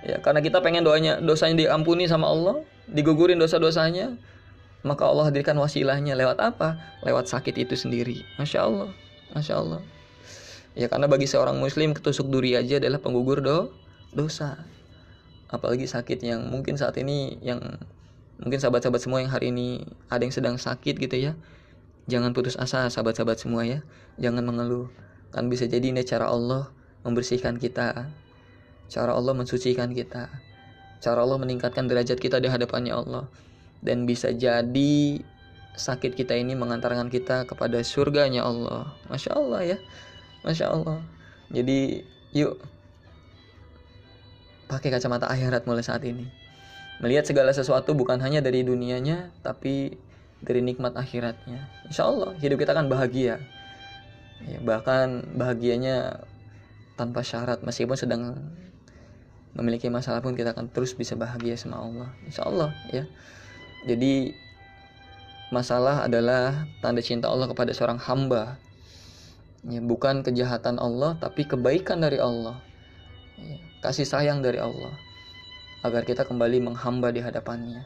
Ya, karena kita pengen dosanya diampuni sama Allah, digugurin dosa-dosanya, maka Allah hadirkan wasilahnya lewat apa? Lewat sakit itu sendiri. Masya Allah, Masya Allah. Ya, karena bagi seorang muslim ketusuk duri aja adalah penggugur dosa. Apalagi sakit yang mungkin saat ini, yang mungkin sahabat-sahabat semua yang hari ini ada yang sedang sakit gitu ya. Jangan putus asa sahabat-sahabat semua ya. Jangan mengeluh. Kan bisa jadi ini cara Allah membersihkan kita. Cara Allah mensucikan kita. Cara Allah meningkatkan derajat kita di hadapannya Allah. Dan bisa jadi sakit kita ini mengantarkan kita kepada surganya Allah. Masya Allah ya. Masya Allah. Jadi yuk pakai kacamata akhirat mulai saat ini. Melihat segala sesuatu bukan hanya dari dunianya, tapi dari nikmat akhiratnya. Insya Allah hidup kita akan bahagia ya, bahkan bahagianya tanpa syarat. Meskipun sedang memiliki masalah pun kita akan terus bisa bahagia sama Allah, insya Allah ya. Jadi masalah adalah tanda cinta Allah kepada seorang hamba ya, bukan kejahatan Allah, tapi kebaikan dari Allah ya, kasih sayang dari Allah agar kita kembali menghamba di hadapannya.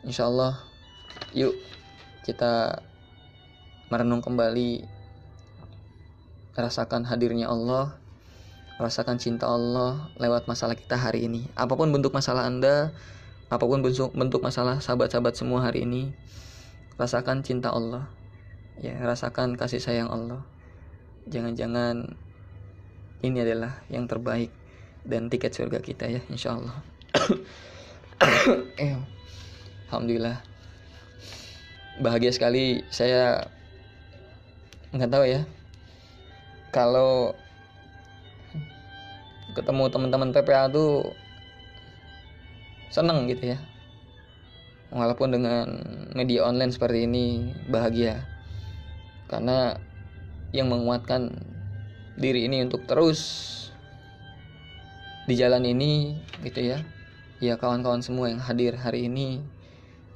Insya Allah, yuk kita merenung kembali, rasakan hadirnya Allah, rasakan cinta Allah lewat masalah kita hari ini. Apapun bentuk masalah Anda, apapun bentuk masalah sahabat-sahabat semua hari ini, rasakan cinta Allah ya, rasakan kasih sayang Allah. Jangan-jangan ini adalah yang terbaik dan tiket surga kita ya, insya Allah. Alhamdulillah, bahagia sekali saya. Nggak tahu ya, kalau ketemu teman-teman PPA tuh seneng gitu ya, walaupun dengan media online seperti ini bahagia, karena yang menguatkan diri ini untuk terus di jalan ini gitu ya. Ya kawan-kawan semua yang hadir hari ini,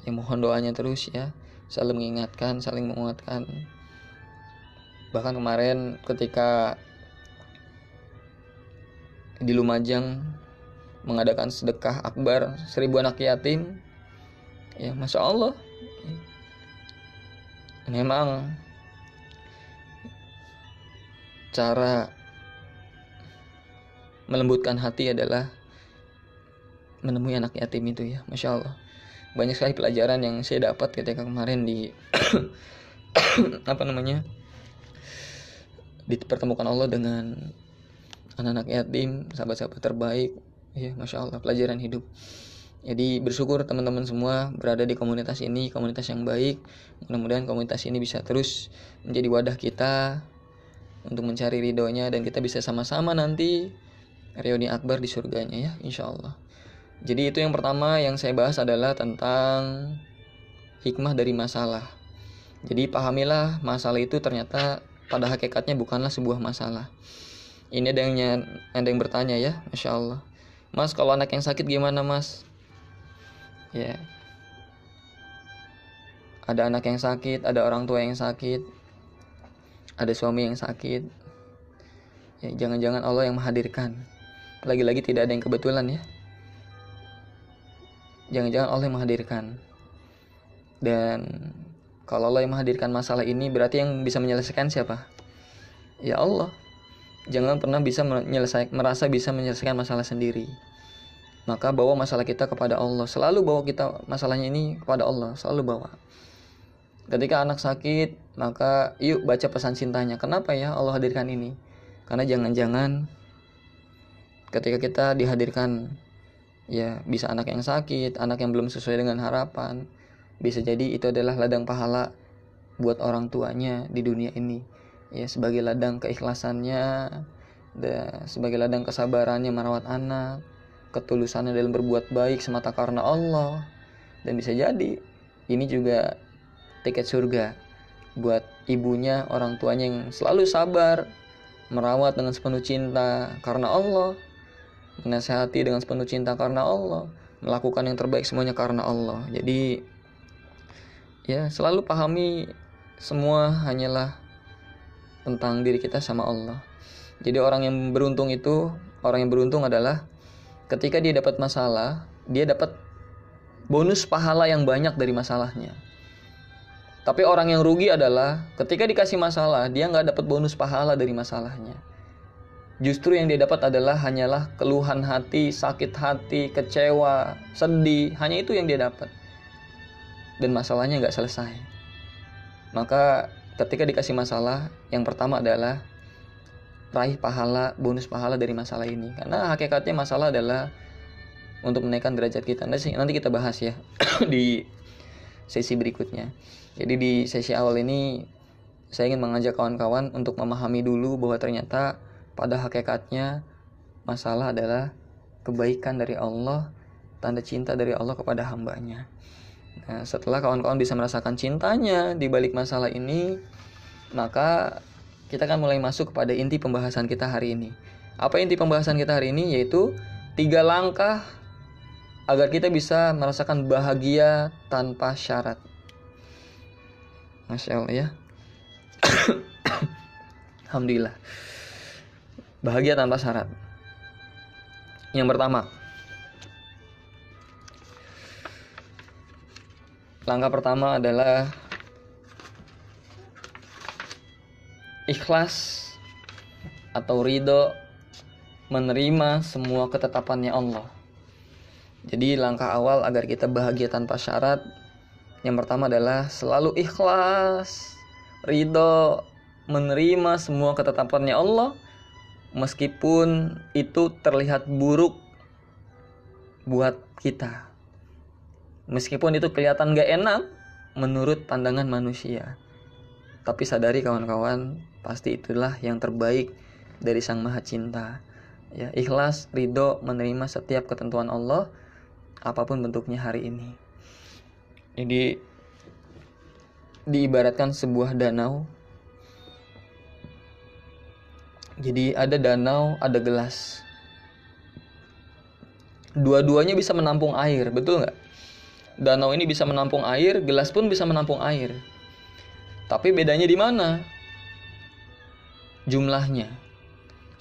yang mohon doanya terus ya, saling mengingatkan, saling menguatkan. Bahkan kemarin ketika di Lumajang mengadakan sedekah akbar 1000 anak yatim ya, Masya Allah, memang cara melembutkan hati adalah menemui anak yatim itu ya, Masya Allah. banyak sekali pelajaran yang saya dapat ketika kemarin di dipertemukan Allah dengan anak-anak yatim, sahabat-sahabat terbaik. Ya, Masya Allah, pelajaran hidup. Jadi bersyukur teman-teman semua berada di komunitas ini, komunitas yang baik. Mudah-mudahan komunitas ini bisa terus menjadi wadah kita untuk mencari ridhonya, dan kita bisa sama-sama nanti reuni akbar di surganya ya, insya Allah. Jadi itu yang pertama yang saya bahas adalah tentang hikmah dari masalah. Jadi pahamilah masalah itu ternyata pada hakikatnya bukanlah sebuah masalah. Ini ada yang bertanya ya, Masya Allah. Mas, kalau anak yang sakit gimana mas? Ya, ada anak yang sakit, ada orang tua yang sakit, ada suami yang sakit. Ya, jangan-jangan Allah yang menghadirkan. Lagi-lagi tidak ada yang kebetulan ya. Jangan-jangan Allah yang menghadirkan. Dan kalau Allah yang menghadirkan masalah ini, berarti yang bisa menyelesaikan siapa? Ya Allah. Jangan pernah merasa bisa menyelesaikan masalah sendiri. Maka bawa masalah kita kepada Allah. Selalu bawa kita masalahnya ini kepada Allah. Selalu bawa. Ketika anak sakit, maka yuk baca pesan cintanya. Kenapa ya Allah hadirkan ini? Karena jangan-jangan ketika kita dihadirkan, ya bisa anak yang sakit, anak yang belum sesuai dengan harapan, bisa jadi itu adalah ladang pahala buat orang tuanya di dunia ini. Ya, sebagai ladang keikhlasannya, sebagai ladang kesabarannya merawat anak, ketulusannya dalam berbuat baik semata karena Allah. Dan bisa jadi ini juga tiket surga buat ibunya, orang tuanya yang selalu sabar merawat dengan sepenuh cinta karena Allah, menasihati dengan sepenuh cinta karena Allah, melakukan yang terbaik semuanya karena Allah. Jadi ya selalu pahami semua hanyalah tentang diri kita sama Allah. Jadi orang yang beruntung adalah ketika dia dapat masalah, dia dapat bonus pahala yang banyak dari masalahnya. Tapi orang yang rugi adalah ketika dikasih masalah, dia gak dapat bonus pahala dari masalahnya. Justru yang dia dapat hanyalah keluhan hati, sakit hati, kecewa, sedih. Hanya itu yang dia dapat. Dan masalahnya gak selesai. Maka ketika dikasih masalah, yang pertama adalah raih pahala, bonus pahala dari masalah ini. Karena hakikatnya masalah adalah untuk menaikkan derajat kita. Nanti kita bahas ya di sesi berikutnya. Jadi di sesi awal ini saya ingin mengajak kawan-kawan untuk memahami dulu bahwa ternyata pada hakikatnya masalah adalah kebaikan dari Allah, tanda cinta dari Allah kepada hambanya. Nah, setelah kawan-kawan bisa merasakan cintanya di balik masalah ini, maka kita akan mulai masuk kepada inti pembahasan kita hari ini. Apa inti pembahasan kita hari ini? Yaitu 3 langkah agar kita bisa merasakan bahagia tanpa syarat. Masya Allah ya. Alhamdulillah. Bahagia tanpa syarat. Yang pertama, langkah pertama adalah ikhlas atau ridho menerima semua ketetapannya Allah. Jadi langkah awal agar kita bahagia tanpa syarat, yang pertama adalah selalu ikhlas, ridho menerima semua ketetapannya Allah, meskipun itu terlihat buruk buat kita, meskipun itu kelihatan gak enak menurut pandangan manusia. Tapi sadari kawan-kawan, pasti itulah yang terbaik dari Sang Maha Cinta. Ya, ikhlas, ridho menerima setiap ketentuan Allah, apapun bentuknya hari ini. Jadi diibaratkan sebuah danau. Jadi ada danau, ada gelas. Dua-duanya bisa menampung air, betul nggak? Danau ini bisa menampung air, gelas pun bisa menampung air. Tapi bedanya di mana? Jumlahnya.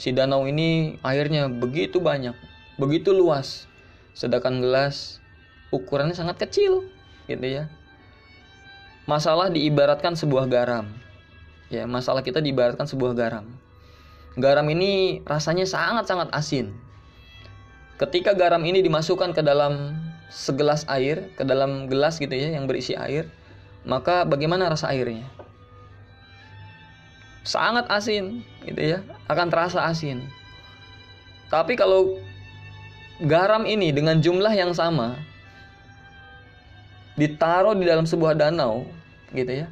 Si danau ini airnya begitu banyak, begitu luas. Sedangkan gelas ukurannya sangat kecil, gitu ya. Masalah diibaratkan sebuah garam. Ya, masalah kita diibaratkan sebuah garam. Garam ini rasanya sangat-sangat asin. Ketika garam ini dimasukkan ke dalam segelas air, ke dalam gelas gitu ya yang berisi air, maka bagaimana rasa airnya? Sangat asin gitu ya, akan terasa asin. Tapi kalau garam ini dengan jumlah yang sama ditaruh di dalam sebuah danau gitu ya.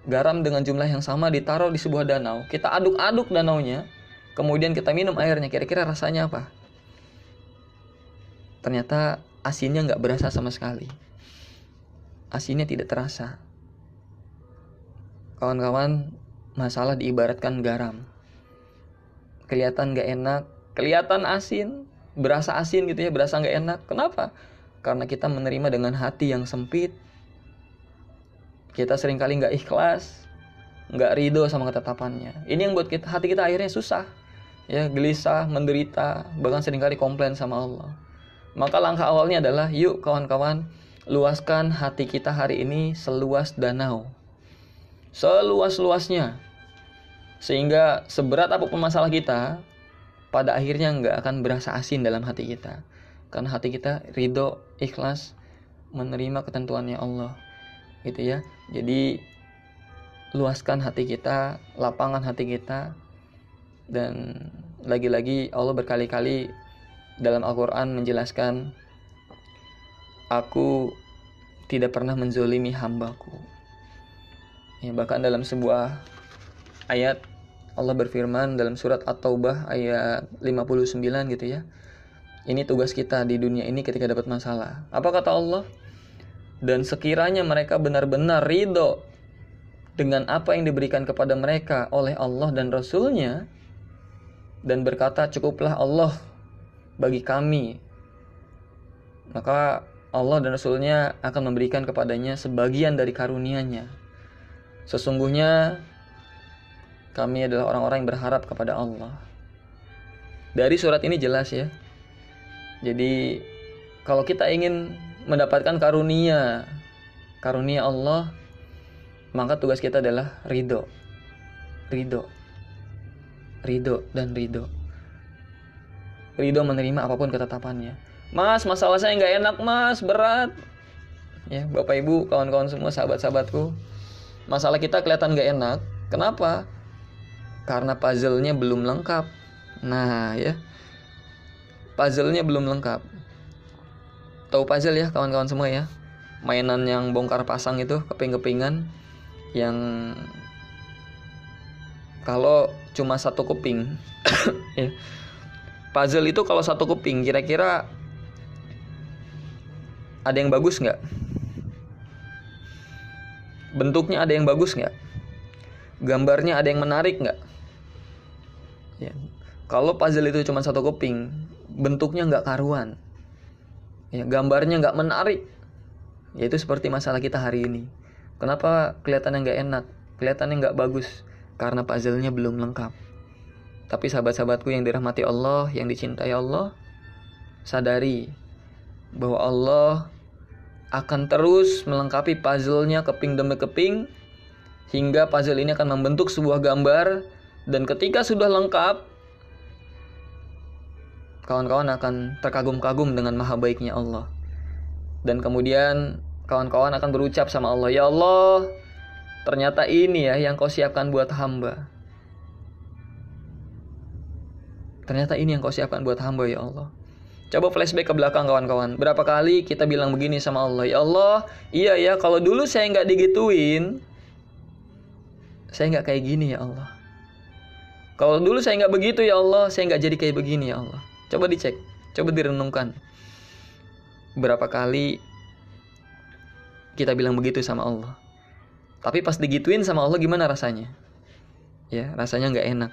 Garam dengan jumlah yang sama ditaruh di sebuah danau, kita aduk-aduk danaunya, kemudian kita minum airnya, kira-kira rasanya apa? Ternyata asinnya nggak berasa sama sekali. Asinnya tidak terasa. Kawan-kawan, masalah diibaratkan garam. Kelihatan nggak enak, kelihatan asin, berasa asin gitu ya, berasa nggak enak. Kenapa? Karena kita menerima dengan hati yang sempit. Kita seringkali nggak ikhlas, nggak ridho sama ketetapannya. Ini yang buat hati kita akhirnya susah, ya, gelisah, menderita, bahkan seringkali komplain sama Allah. Maka langkah awalnya adalah, yuk kawan-kawan, luaskan hati kita hari ini seluas danau, seluas-luasnya, sehingga seberat apapun masalah kita, pada akhirnya nggak akan berasa asin dalam hati kita, karena hati kita ridho, ikhlas, menerima ketentuannya Allah, gitu ya. Jadi luaskan hati kita, lapangkan hati kita. Dan lagi-lagi Allah berkali-kali dalam Al-Quran menjelaskan, aku tidak pernah menzolimi hambaku. Ya, bahkan dalam sebuah ayat Allah berfirman dalam surat At-Taubah ayat 59 gitu ya. Ini tugas kita di dunia ini ketika dapat masalah. Apa kata Allah? Dan sekiranya mereka benar-benar ridho dengan apa yang diberikan kepada mereka oleh Allah dan Rasul-Nya, dan berkata, cukuplah Allah bagi kami, maka Allah dan Rasul-Nya akan memberikan kepadanya sebagian dari karunia-Nya. Sesungguhnya kami adalah orang-orang yang berharap kepada Allah. Dari surat ini jelas ya. Jadi kalau kita ingin mendapatkan karunia Allah, maka tugas kita adalah ridho dan ridho. Ridho menerima apapun ketetapannya. Mas, masalah saya nggak enak mas, berat. Ya, Bapak Ibu, kawan-kawan semua, sahabat-sahabatku, masalah kita kelihatan nggak enak. Kenapa? Karena puzzle-nya belum lengkap. Nah ya, puzzle-nya belum lengkap. Tahu puzzle ya kawan-kawan semua ya? Mainan yang bongkar pasang itu, keping-kepingan, yang kalau cuma satu keping ya. Puzzle itu kalau satu keping, kira-kira ada yang bagus nggak? Bentuknya ada yang bagus nggak? Gambarnya ada yang menarik nggak? Ya. Kalau puzzle itu cuma satu keping, bentuknya nggak karuan, ya, gambarnya nggak menarik, yaitu seperti masalah kita hari ini. Kenapa kelihatannya nggak enak, kelihatannya nggak bagus? Karena puzzle-nya belum lengkap. Tapi sahabat-sahabatku yang dirahmati Allah, yang dicintai Allah, sadari bahwa Allah akan terus melengkapi puzzle-nya keping demi keping, hingga puzzle ini akan membentuk sebuah gambar. Dan ketika sudah lengkap, kawan-kawan akan terkagum-kagum dengan maha baiknya Allah. Dan kemudian kawan-kawan akan berucap sama Allah, ya Allah, ternyata ini ya yang kau siapkan buat hamba. Ternyata ini yang kau siapkan buat hamba ya Allah. Coba flashback ke belakang kawan-kawan. Berapa kali kita bilang begini sama Allah, ya Allah, iya ya, kalau dulu saya nggak digituin, saya nggak kayak gini ya Allah. Kalau dulu saya nggak begitu ya Allah, saya nggak jadi kayak begini ya Allah. Coba dicek, coba direnungkan. Berapa kali kita bilang begitu sama Allah. Tapi pas digituin sama Allah gimana rasanya? Ya, rasanya nggak enak.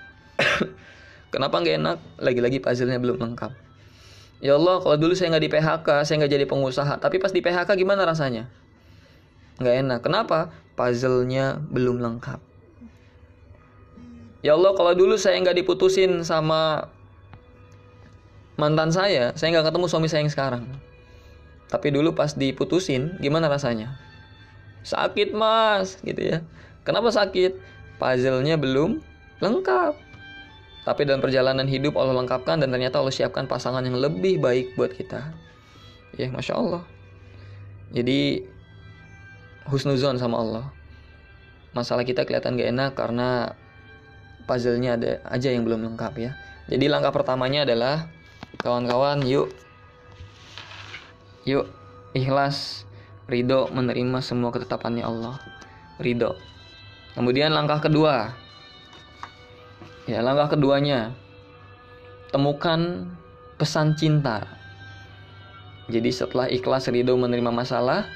Kenapa nggak enak? Lagi-lagi puzzle-nya belum lengkap. Ya Allah, kalau dulu saya nggak di PHK, saya nggak jadi pengusaha. Tapi pas di PHK gimana rasanya? Nggak enak. Kenapa? Puzzle-nya belum lengkap. Ya Allah, kalau dulu saya nggak diputusin sama mantan saya nggak ketemu suami saya yang sekarang. Tapi dulu pas diputusin, gimana rasanya? Sakit mas, gitu ya. Kenapa sakit? Puzzle-nya belum lengkap. Tapi dalam perjalanan hidup Allah lengkapkan, dan ternyata Allah siapkan pasangan yang lebih baik buat kita. Ya, Masya Allah. Jadi husnuzon sama Allah. Masalah kita kelihatan gak enak karena puzzle-nya ada aja yang belum lengkap ya. Jadi langkah pertamanya adalah kawan-kawan yuk ikhlas, ridho menerima semua ketetapannya Allah. Ridho. Kemudian langkah keduanya temukan pesan cinta. Jadi setelah ikhlas, ridho menerima masalah,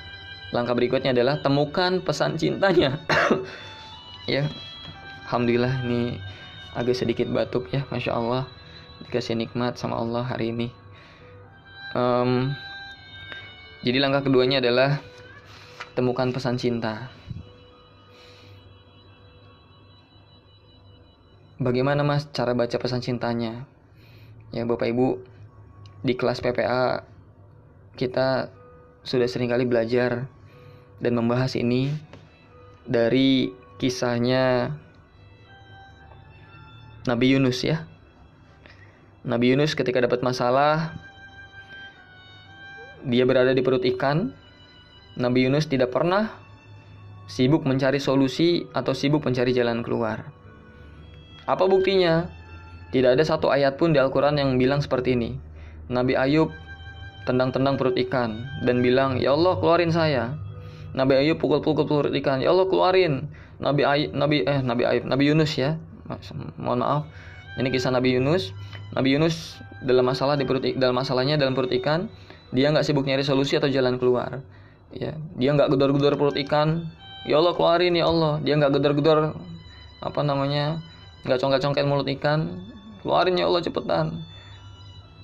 langkah berikutnya adalah temukan pesan cintanya. Ya, alhamdulillah ini agak sedikit batuk ya, Masya Allah. Dikasih nikmat sama Allah hari ini. Jadi langkah keduanya adalah temukan pesan cinta. Bagaimana Mas cara baca pesan cintanya? Ya Bapak Ibu, di kelas PPA kita sudah sering kali belajar dan membahas ini dari kisahnya Nabi Yunus ya. Nabi Yunus ketika dapat masalah, dia berada di perut ikan. Nabi Yunus tidak pernah sibuk mencari solusi atau sibuk mencari jalan keluar. Apa buktinya? Tidak ada satu ayat pun di Al-Quran yang bilang seperti ini. Nabi Ayub tendang-tendang perut ikan dan bilang, "Ya Allah, keluarin saya." Nabi Ayub pukul-pukul perut ikan, "Ya Allah, keluarin." Nabi Yunus ya. Mohon maaf. Ini kisah Nabi Yunus. Nabi Yunus dalam masalahnya dalam perut ikan, dia enggak sibuk nyari solusi atau jalan keluar. Ya, dia enggak gedor-gedor perut ikan, "Ya Allah, keluarin ya Allah." Dia enggak gedor-gedor enggak congkel-congkel mulut ikan, "Keluarin ya Allah cepetan."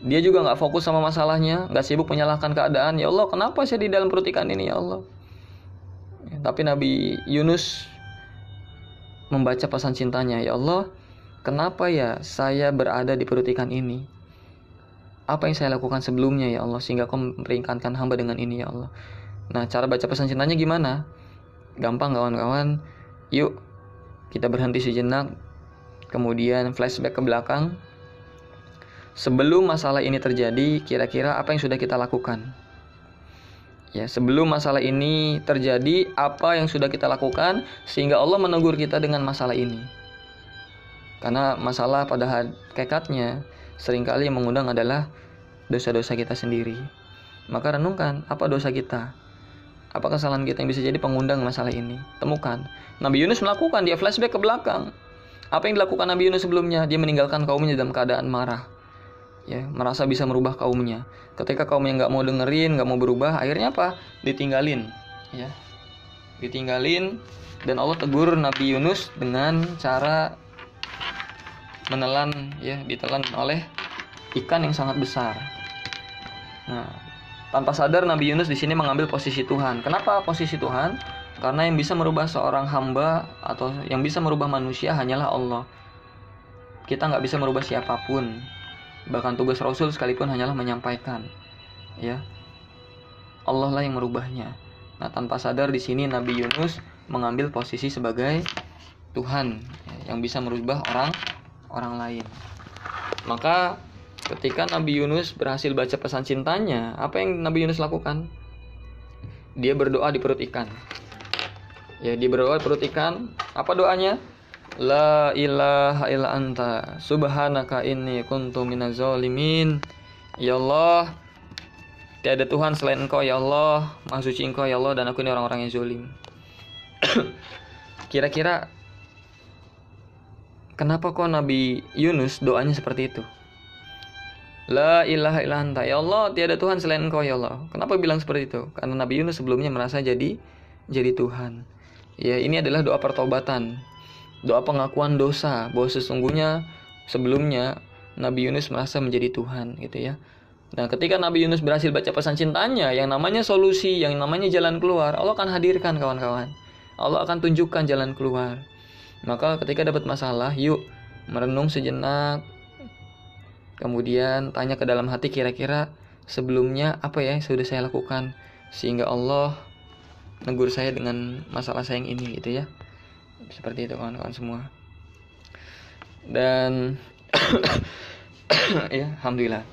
Dia juga nggak fokus sama masalahnya, nggak sibuk menyalahkan keadaan. "Ya Allah, kenapa saya di dalam perut ikan ini ya Allah?" Tapi Nabi Yunus membaca pesan cintanya, "Ya Allah, kenapa ya saya berada di perut ikan ini? Apa yang saya lakukan sebelumnya ya Allah sehingga Kau memperingatkan hamba dengan ini ya Allah?" Nah, cara baca pesan cintanya gimana? Gampang kawan-kawan. Yuk kita berhenti sejenak, kemudian flashback ke belakang. Sebelum masalah ini terjadi, kira-kira apa yang sudah kita lakukan? Ya, sebelum masalah ini terjadi, apa yang sudah kita lakukan sehingga Allah menegur kita dengan masalah ini? Karena masalah pada hakikatnya seringkali yang mengundang adalah dosa-dosa kita sendiri. Maka renungkan, apa dosa kita? Apa kesalahan kita yang bisa jadi pengundang masalah ini? Temukan. Nabi Yunus melakukan, dia flashback ke belakang. Apa yang dilakukan Nabi Yunus sebelumnya? Dia meninggalkan kaumnya dalam keadaan marah. Ya, merasa bisa merubah kaumnya. Ketika kaumnya nggak mau dengerin, nggak mau berubah, akhirnya apa? Ditinggalin. Ya, ditinggalin. Dan Allah tegur Nabi Yunus dengan cara menelan, ya, ditelan oleh ikan yang sangat besar. Nah, tanpa sadar Nabi Yunus di sini mengambil posisi Tuhan. Kenapa posisi Tuhan? Karena yang bisa merubah seorang hamba atau yang bisa merubah manusia hanyalah Allah. Kita nggak bisa merubah siapapun. Bahkan tugas Rasul sekalipun hanyalah menyampaikan. Ya, Allah lah yang merubahnya. Nah, tanpa sadar di sini Nabi Yunus mengambil posisi sebagai Tuhan yang bisa merubah orang lain. Maka ketika Nabi Yunus berhasil baca pesan cintanya, apa yang Nabi Yunus lakukan? Dia berdoa di perut ikan. Ya, dia berdoa di perut ikan. Apa doanya? La ilaha illa anta subhanaka inni kuntu minaz zalimin. Ya Allah, tiada Tuhan selain Engkau ya Allah, Maha suci Engkau ya Allah, dan aku ini orang-orang yang zalim. Kira-kira kenapa kok Nabi Yunus doanya seperti itu? La ilaha illa anta, ya Allah, tiada Tuhan selain Engkau ya Allah. Kenapa bilang seperti itu? Karena Nabi Yunus sebelumnya merasa jadi Tuhan. Ya, ini adalah doa pertobatan. Doa pengakuan dosa, bahwa sesungguhnya sebelumnya Nabi Yunus merasa menjadi Tuhan gitu ya. Nah, ketika Nabi Yunus berhasil baca pesan cintanya, yang namanya solusi, yang namanya jalan keluar, Allah akan hadirkan kawan-kawan. Allah akan tunjukkan jalan keluar. Maka ketika dapat masalah, yuk merenung sejenak. Kemudian tanya ke dalam hati, kira-kira sebelumnya apa ya yang sudah saya lakukan sehingga Allah negur saya dengan masalah saya yang ini gitu ya. Seperti itu kawan-kawan semua. Dan ya, alhamdulillah.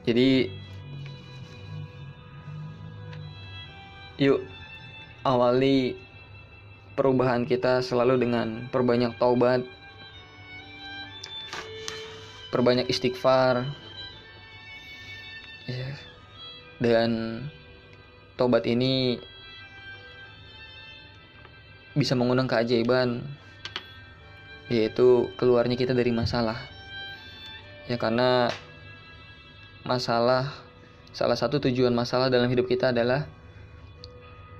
Jadi yuk awali perubahan kita selalu dengan perbanyak taubat, perbanyak istighfar, ya. Dan taubat ini bisa mengundang keajaiban, yaitu keluarnya kita dari masalah. Ya, karena masalah, salah satu tujuan masalah dalam hidup kita adalah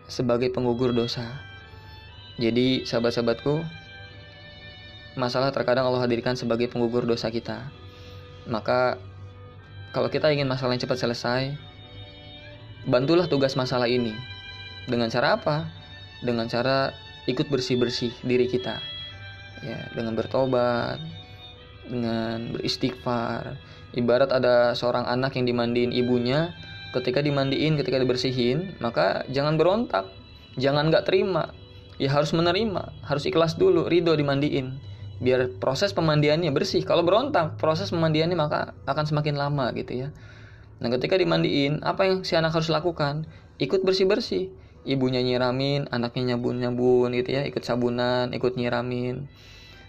sebagai penggugur dosa. Jadi sahabat-sahabatku, masalah terkadang Allah hadirkan sebagai penggugur dosa kita. Maka kalau kita ingin masalah yang cepat selesai, bantulah tugas masalah ini. Dengan cara apa? Dengan cara ikut bersih-bersih diri kita, ya, dengan bertobat, dengan beristighfar. Ibarat ada seorang anak yang dimandiin ibunya, ketika dimandiin, ketika dibersihin, maka jangan berontak, jangan gak terima, ya harus menerima, harus ikhlas dulu, ridho dimandiin, biar proses pemandiannya bersih. Kalau berontak, proses pemandiannya maka akan semakin lama gitu ya. Nah, ketika dimandiin, apa yang si anak harus lakukan? Ikut bersih-bersih. Ibunya nyiramin, anaknya nyabun-nyabun gitu ya, ikut sabunan, ikut nyiramin.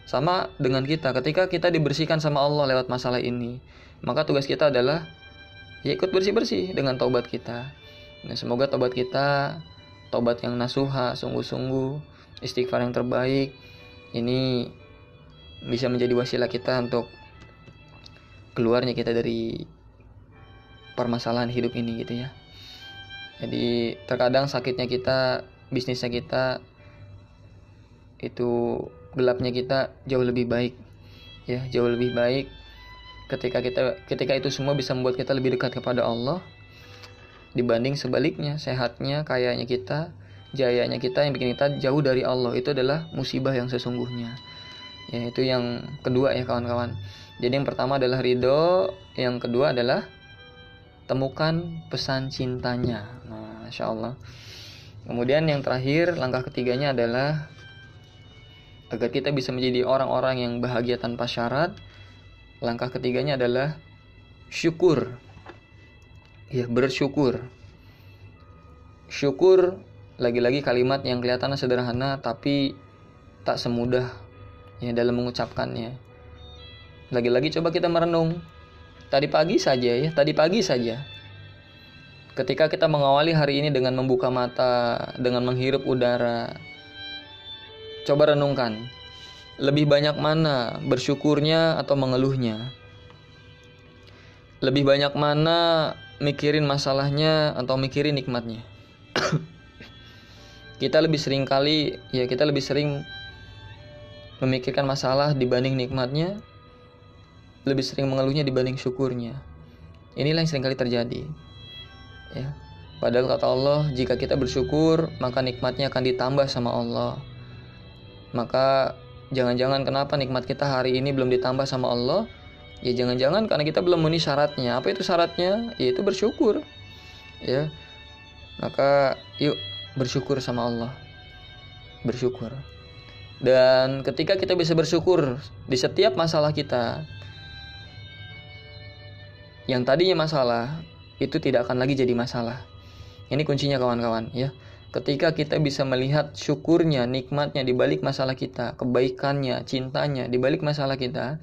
Sama dengan kita, ketika kita dibersihkan sama Allah lewat masalah ini, maka tugas kita adalah ya ikut bersih-bersih dengan taubat kita. Nah, semoga taubat kita, taubat yang nasuha, sungguh-sungguh, istighfar yang terbaik, ini bisa menjadi wasilah kita untuk keluarnya kita dari permasalahan hidup ini gitu ya. Jadi terkadang sakitnya kita, bisnisnya kita, itu gelapnya kita jauh lebih baik, ya jauh lebih baik ketika itu semua bisa membuat kita lebih dekat kepada Allah dibanding sebaliknya, sehatnya, kayanya kita, jayanya kita yang bikin kita jauh dari Allah. Itu adalah musibah yang sesungguhnya. Ya, itu yang kedua ya kawan-kawan. Jadi yang pertama adalah ridho, yang kedua adalah temukan pesan cintanya. Nah, Masya Allah. Kemudian yang terakhir, langkah ketiganya adalah agar kita bisa menjadi orang-orang yang bahagia tanpa syarat. Langkah ketiganya adalah syukur. Ya, bersyukur. Syukur, lagi-lagi kalimat yang kelihatannya sederhana tapi tak semudah ya dalam mengucapkannya. Lagi-lagi coba kita merenung. Tadi pagi saja, ketika kita mengawali hari ini dengan membuka mata, dengan menghirup udara, coba renungkan, lebih banyak mana bersyukurnya atau mengeluhnya? Lebih banyak mana mikirin masalahnya atau mikirin nikmatnya? Kita lebih sering memikirkan masalah dibanding nikmatnya, lebih sering mengeluhnya dibanding syukurnya. Inilah yang seringkali terjadi. Ya. Padahal kata Allah, jika kita bersyukur, maka nikmatnya akan ditambah sama Allah. Maka jangan-jangan kenapa nikmat kita hari ini belum ditambah sama Allah? Ya jangan-jangan karena kita belum memenuhi syaratnya. Apa itu syaratnya? Yaitu bersyukur. Ya. Maka yuk bersyukur sama Allah. Bersyukur. Dan ketika kita bisa bersyukur di setiap masalah kita, yang tadinya masalah itu tidak akan lagi jadi masalah. Ini kuncinya kawan-kawan ya. Ketika kita bisa melihat syukurnya, nikmatnya di balik masalah kita, kebaikannya, cintanya di balik masalah kita,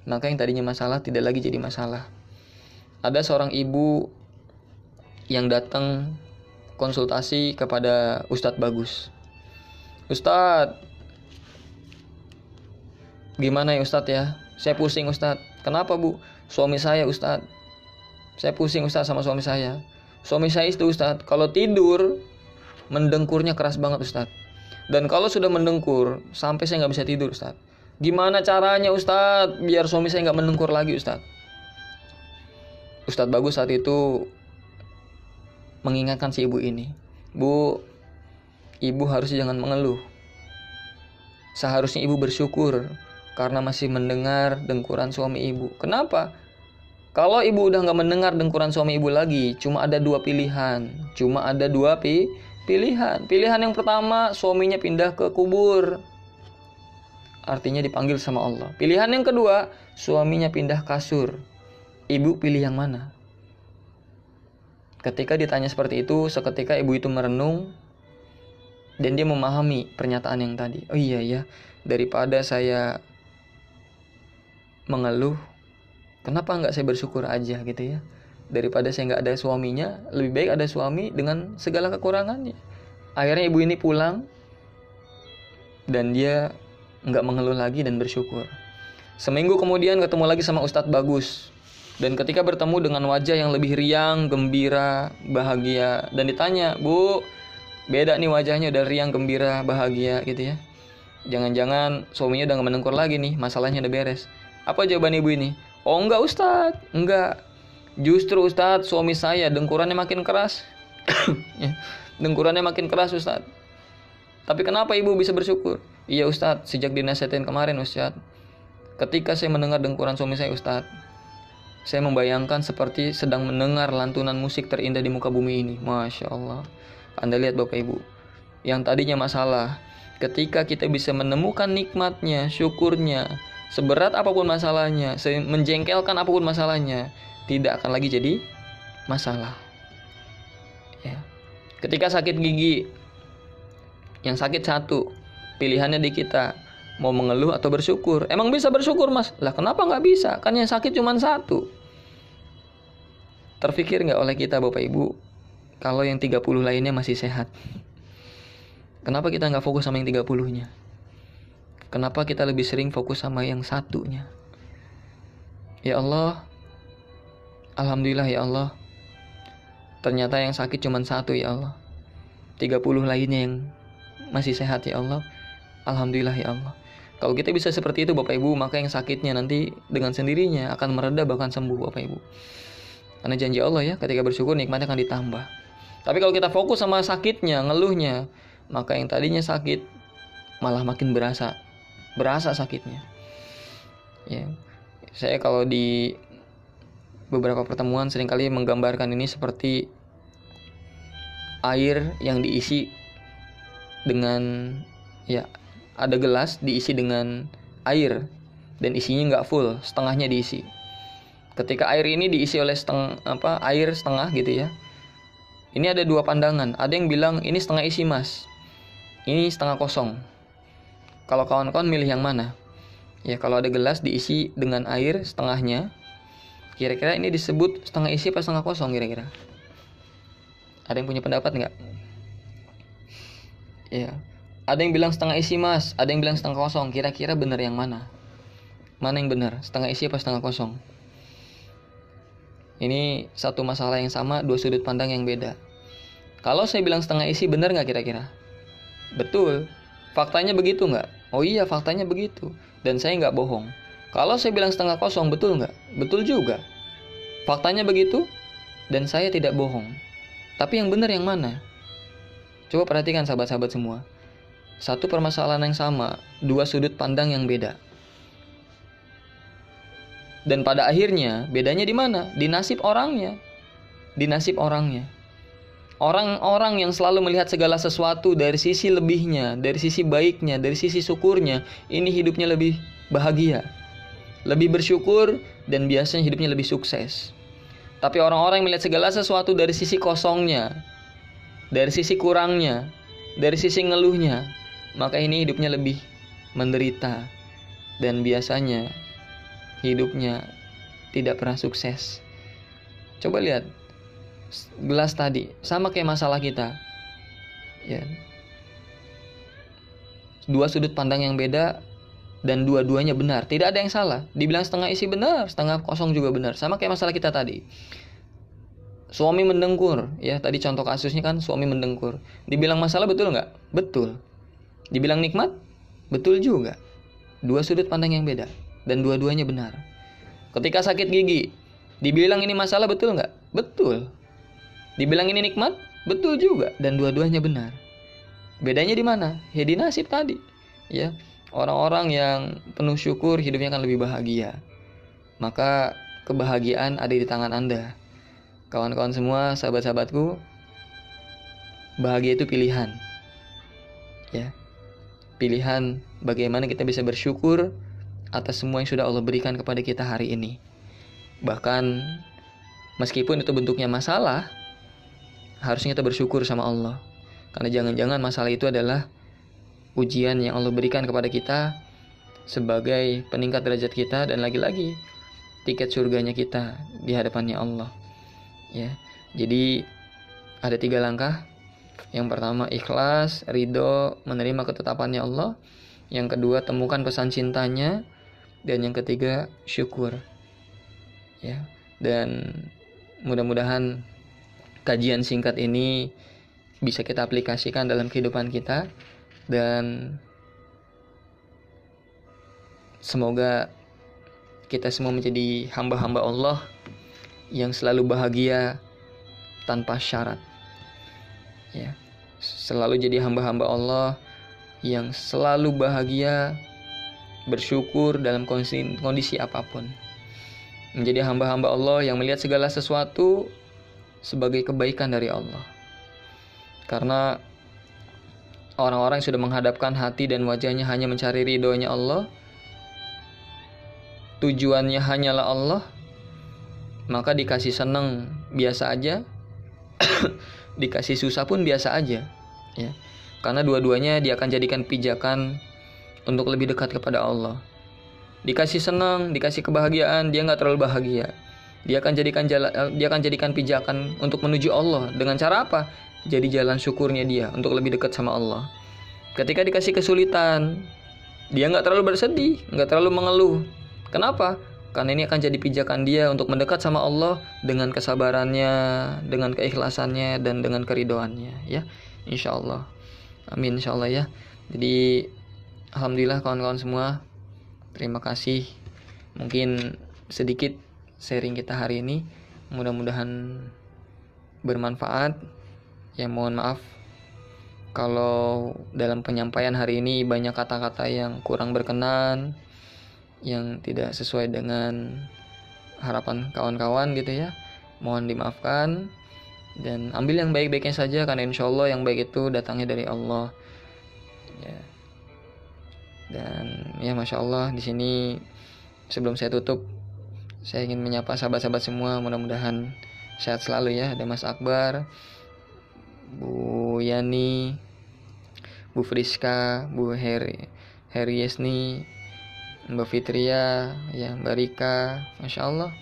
maka yang tadinya masalah tidak lagi jadi masalah. Ada seorang ibu yang datang konsultasi kepada Ustadz Bagus. Ustadz, gimana ya Ustadz ya? Saya pusing Ustadz. Kenapa Bu? Suami saya Ustadz. Saya pusing Ustadz sama suami saya. Suami saya itu Ustadz, kalau tidur mendengkurnya keras banget Ustadz. Dan kalau sudah mendengkur, sampai saya gak bisa tidur Ustadz. Gimana caranya Ustadz biar suami saya gak mendengkur lagi Ustadz? Ustadz Bagus saat itu mengingatkan si ibu ini. Bu, ibu harusnya jangan mengeluh. Seharusnya ibu bersyukur karena masih mendengar dengkuran suami ibu. Kenapa? Kalau ibu udah gak mendengar dengkuran suami ibu lagi, cuma ada dua pilihan. Pilihan yang pertama, suaminya pindah ke kubur. Artinya dipanggil sama Allah. Pilihan yang kedua, suaminya pindah kasur. Ibu pilih yang mana? Ketika ditanya seperti itu, seketika ibu itu merenung dan dia memahami pernyataan yang tadi. Oh iya ya, daripada saya mengeluh, kenapa nggak saya bersyukur aja gitu ya. Daripada saya nggak ada suaminya, lebih baik ada suami dengan segala kekurangannya. Akhirnya ibu ini pulang dan dia nggak mengeluh lagi dan bersyukur. Seminggu kemudian ketemu lagi sama Ustadz Bagus. Dan ketika bertemu dengan wajah yang lebih riang, gembira, bahagia, dan ditanya, "Bu, beda nih wajahnya, udah riang, gembira, bahagia gitu ya. Jangan-jangan suaminya udah gak menengkur lagi nih, masalahnya udah beres." Apa jawaban ibu ini? "Oh enggak Ustadz, enggak. Justru Ustadz, suami saya dengkurannya makin keras." Ya, dengkurannya makin keras Ustadz. "Tapi kenapa ibu bisa bersyukur?" "Iya Ustadz, sejak dinasihatin kemarin Ustadz, ketika saya mendengar dengkuran suami saya Ustadz, saya membayangkan seperti sedang mendengar lantunan musik terindah di muka bumi ini." Masya Allah. Anda lihat Bapak Ibu, yang tadinya masalah, ketika kita bisa menemukan nikmatnya, syukurnya, seberat apapun masalahnya, menjengkelkan apapun masalahnya, tidak akan lagi jadi masalah. Ya. Ketika sakit gigi, yang sakit satu, pilihannya di kita, mau mengeluh atau bersyukur. Emang bisa bersyukur mas? Lah kenapa nggak bisa? Kan yang sakit cuma satu. Terfikir nggak oleh kita Bapak Ibu, kalau yang 30 lainnya masih sehat? Kenapa kita nggak fokus sama yang 30-nya? Kenapa kita lebih sering fokus sama yang satunya? Ya Allah, alhamdulillah ya Allah, ternyata yang sakit cuma satu ya Allah. 30 lainnya yang masih sehat ya Allah. Alhamdulillah ya Allah. Kalau kita bisa seperti itu Bapak Ibu, maka yang sakitnya nanti dengan sendirinya akan mereda bahkan sembuh Bapak Ibu. Karena janji Allah ya, ketika bersyukur nikmatnya akan ditambah. Tapi kalau kita fokus sama sakitnya, ngeluhnya, maka yang tadinya sakit malah makin berasa sakitnya. Ya. Saya kalau di beberapa pertemuan seringkali menggambarkan ini seperti air yang diisi dengan, ya, ada gelas diisi dengan air dan isinya nggak full, setengahnya diisi. Ketika air ini diisi oleh air setengah gitu ya, ini ada dua pandangan. Ada yang bilang ini setengah isi mas, ini setengah kosong. Kalau kawan-kawan milih yang mana? Ya kalau ada gelas diisi dengan air setengahnya, kira-kira ini disebut setengah isi apa setengah kosong kira-kira? Ada yang punya pendapat nggak? Ya, ada yang bilang setengah isi mas, ada yang bilang setengah kosong. Kira-kira benar yang mana? Mana yang benar? Setengah isi apa setengah kosong? Ini satu masalah yang sama, dua sudut pandang yang beda. Kalau saya bilang setengah isi, benar nggak kira-kira? Betul. Faktanya begitu nggak? Oh iya, faktanya begitu. Dan saya nggak bohong. Kalau saya bilang setengah kosong, betul nggak? Betul juga. Faktanya begitu, dan saya tidak bohong. Tapi yang benar yang mana? Coba perhatikan sahabat-sahabat semua. Satu permasalahan yang sama, dua sudut pandang yang beda. Dan pada akhirnya, bedanya di mana? Di nasib orangnya. Di nasib orangnya. Orang-orang yang selalu melihat segala sesuatu dari sisi lebihnya, dari sisi baiknya, dari sisi syukurnya, ini hidupnya lebih bahagia, lebih bersyukur, dan biasanya hidupnya lebih sukses. Tapi orang-orang yang melihat segala sesuatu dari sisi kosongnya, dari sisi kurangnya, dari sisi ngeluhnya, maka ini hidupnya lebih menderita, dan biasanya hidupnya tidak pernah sukses. Coba lihat gelas tadi, sama kayak masalah kita ya. Dua sudut pandang yang beda dan dua-duanya benar, tidak ada yang salah. Dibilang setengah isi benar, setengah kosong juga benar. Sama kayak masalah kita tadi, suami mendengkur ya, tadi contoh kasusnya kan suami mendengkur. Dibilang masalah betul nggak? Betul. Dibilang nikmat? Betul juga. Dua sudut pandang yang beda dan dua-duanya benar. Ketika sakit gigi, dibilang ini masalah betul nggak? Betul. Dibilang ini nikmat? Betul juga, dan dua-duanya benar. Bedanya di mana? Ya di nasib tadi. Ya, orang-orang yang penuh syukur hidupnya akan lebih bahagia. Maka kebahagiaan ada di tangan Anda. Kawan-kawan semua, sahabat-sahabatku, bahagia itu pilihan. Ya. Pilihan bagaimana kita bisa bersyukur atas semua yang sudah Allah berikan kepada kita hari ini. Bahkan meskipun itu bentuknya masalah, harusnya kita bersyukur sama Allah. Karena jangan-jangan masalah itu adalah ujian yang Allah berikan kepada kita sebagai peningkat derajat kita, dan lagi-lagi tiket surganya kita di hadapannya Allah. Ya, jadi ada 3 langkah. Yang pertama ikhlas, ridho, menerima ketetapannya Allah. Yang kedua temukan pesan cintanya, dan yang ketiga syukur. Ya, dan mudah-mudahan kajian singkat ini bisa kita aplikasikan dalam kehidupan kita, dan semoga kita semua menjadi hamba-hamba Allah yang selalu bahagia tanpa syarat. Ya, selalu jadi hamba-hamba Allah yang selalu bahagia, bersyukur dalam kondisi apapun. Menjadi hamba-hamba Allah yang melihat segala sesuatu sebagai kebaikan dari Allah. Karena orang-orang yang sudah menghadapkan hati dan wajahnya hanya mencari ridhonya Allah, tujuannya hanyalah Allah, maka dikasih senang biasa aja, dikasih susah pun biasa aja, ya. Karena dua-duanya dia akan jadikan pijakan untuk lebih dekat kepada Allah. Dikasih senang, dikasih kebahagiaan, dia nggak terlalu bahagia. Dia akan jadikan pijakan untuk menuju Allah. Dengan cara apa? Jadi jalan syukurnya dia untuk lebih dekat sama Allah. Ketika dikasih kesulitan, dia nggak terlalu bersedih, nggak terlalu mengeluh. Kenapa? Karena ini akan jadi pijakan dia untuk mendekat sama Allah dengan kesabarannya, dengan keikhlasannya, dan dengan keridhoannya, ya. Insya Allah. Amin, insya Allah, ya. Jadi alhamdulillah kawan-kawan semua, terima kasih. Mungkin sedikit sharing kita hari ini, mudah-mudahan bermanfaat. Ya, mohon maaf kalau dalam penyampaian hari ini banyak kata-kata yang kurang berkenan, yang tidak sesuai dengan harapan kawan-kawan gitu ya. Mohon dimaafkan, dan ambil yang baik-baiknya saja, karena insya Allah yang baik itu datangnya dari Allah, ya. Dan ya, masya Allah, di sini sebelum saya tutup, saya ingin menyapa sahabat-sahabat semua, mudah-mudahan sehat selalu ya. Ada Mas Akbar, Bu Yani, Bu Friska, Bu Heri Yesni, Mbak Fitria, ya, Mbak Rika, masya Allah,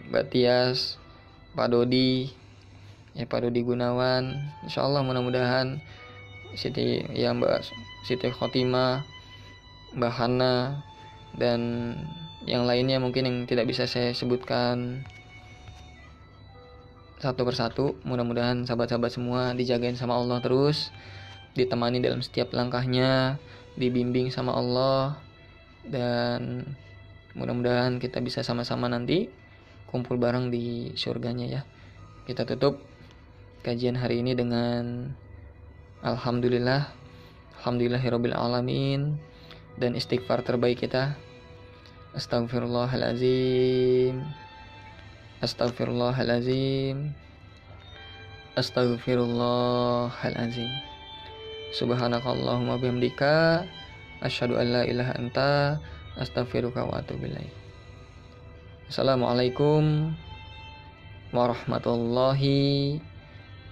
Mbak Tias, Pak Dodi, ya, Pak Dodi Gunawan, insya Allah mudah-mudahan Mbak Siti Khotimah, Mbak Hana, dan yang lainnya mungkin yang tidak bisa saya sebutkan satu persatu. Mudah-mudahan sahabat-sahabat semua dijagain sama Allah terus, ditemani dalam setiap langkahnya, dibimbing sama Allah, dan mudah-mudahan kita bisa sama-sama nanti kumpul bareng di surganya, ya. Kita tutup kajian hari ini dengan alhamdulillahirabbil alamin, dan istighfar terbaik kita, Astaghfirullahalazim, Astaghfirullahalazim, Astaghfirullahalazim. Subhanakallahumma bihamdika, asyhadu an la ilaha anta, astaghfiruka wa atubu ilaik. Assalamualaikum warahmatullahi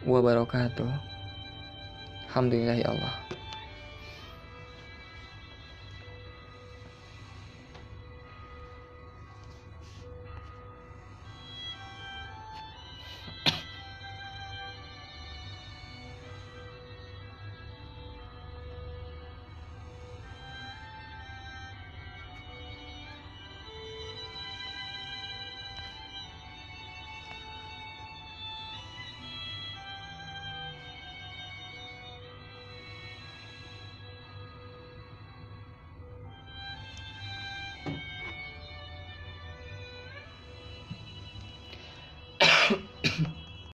wabarakatuh. Alhamdulillah, ya Allah.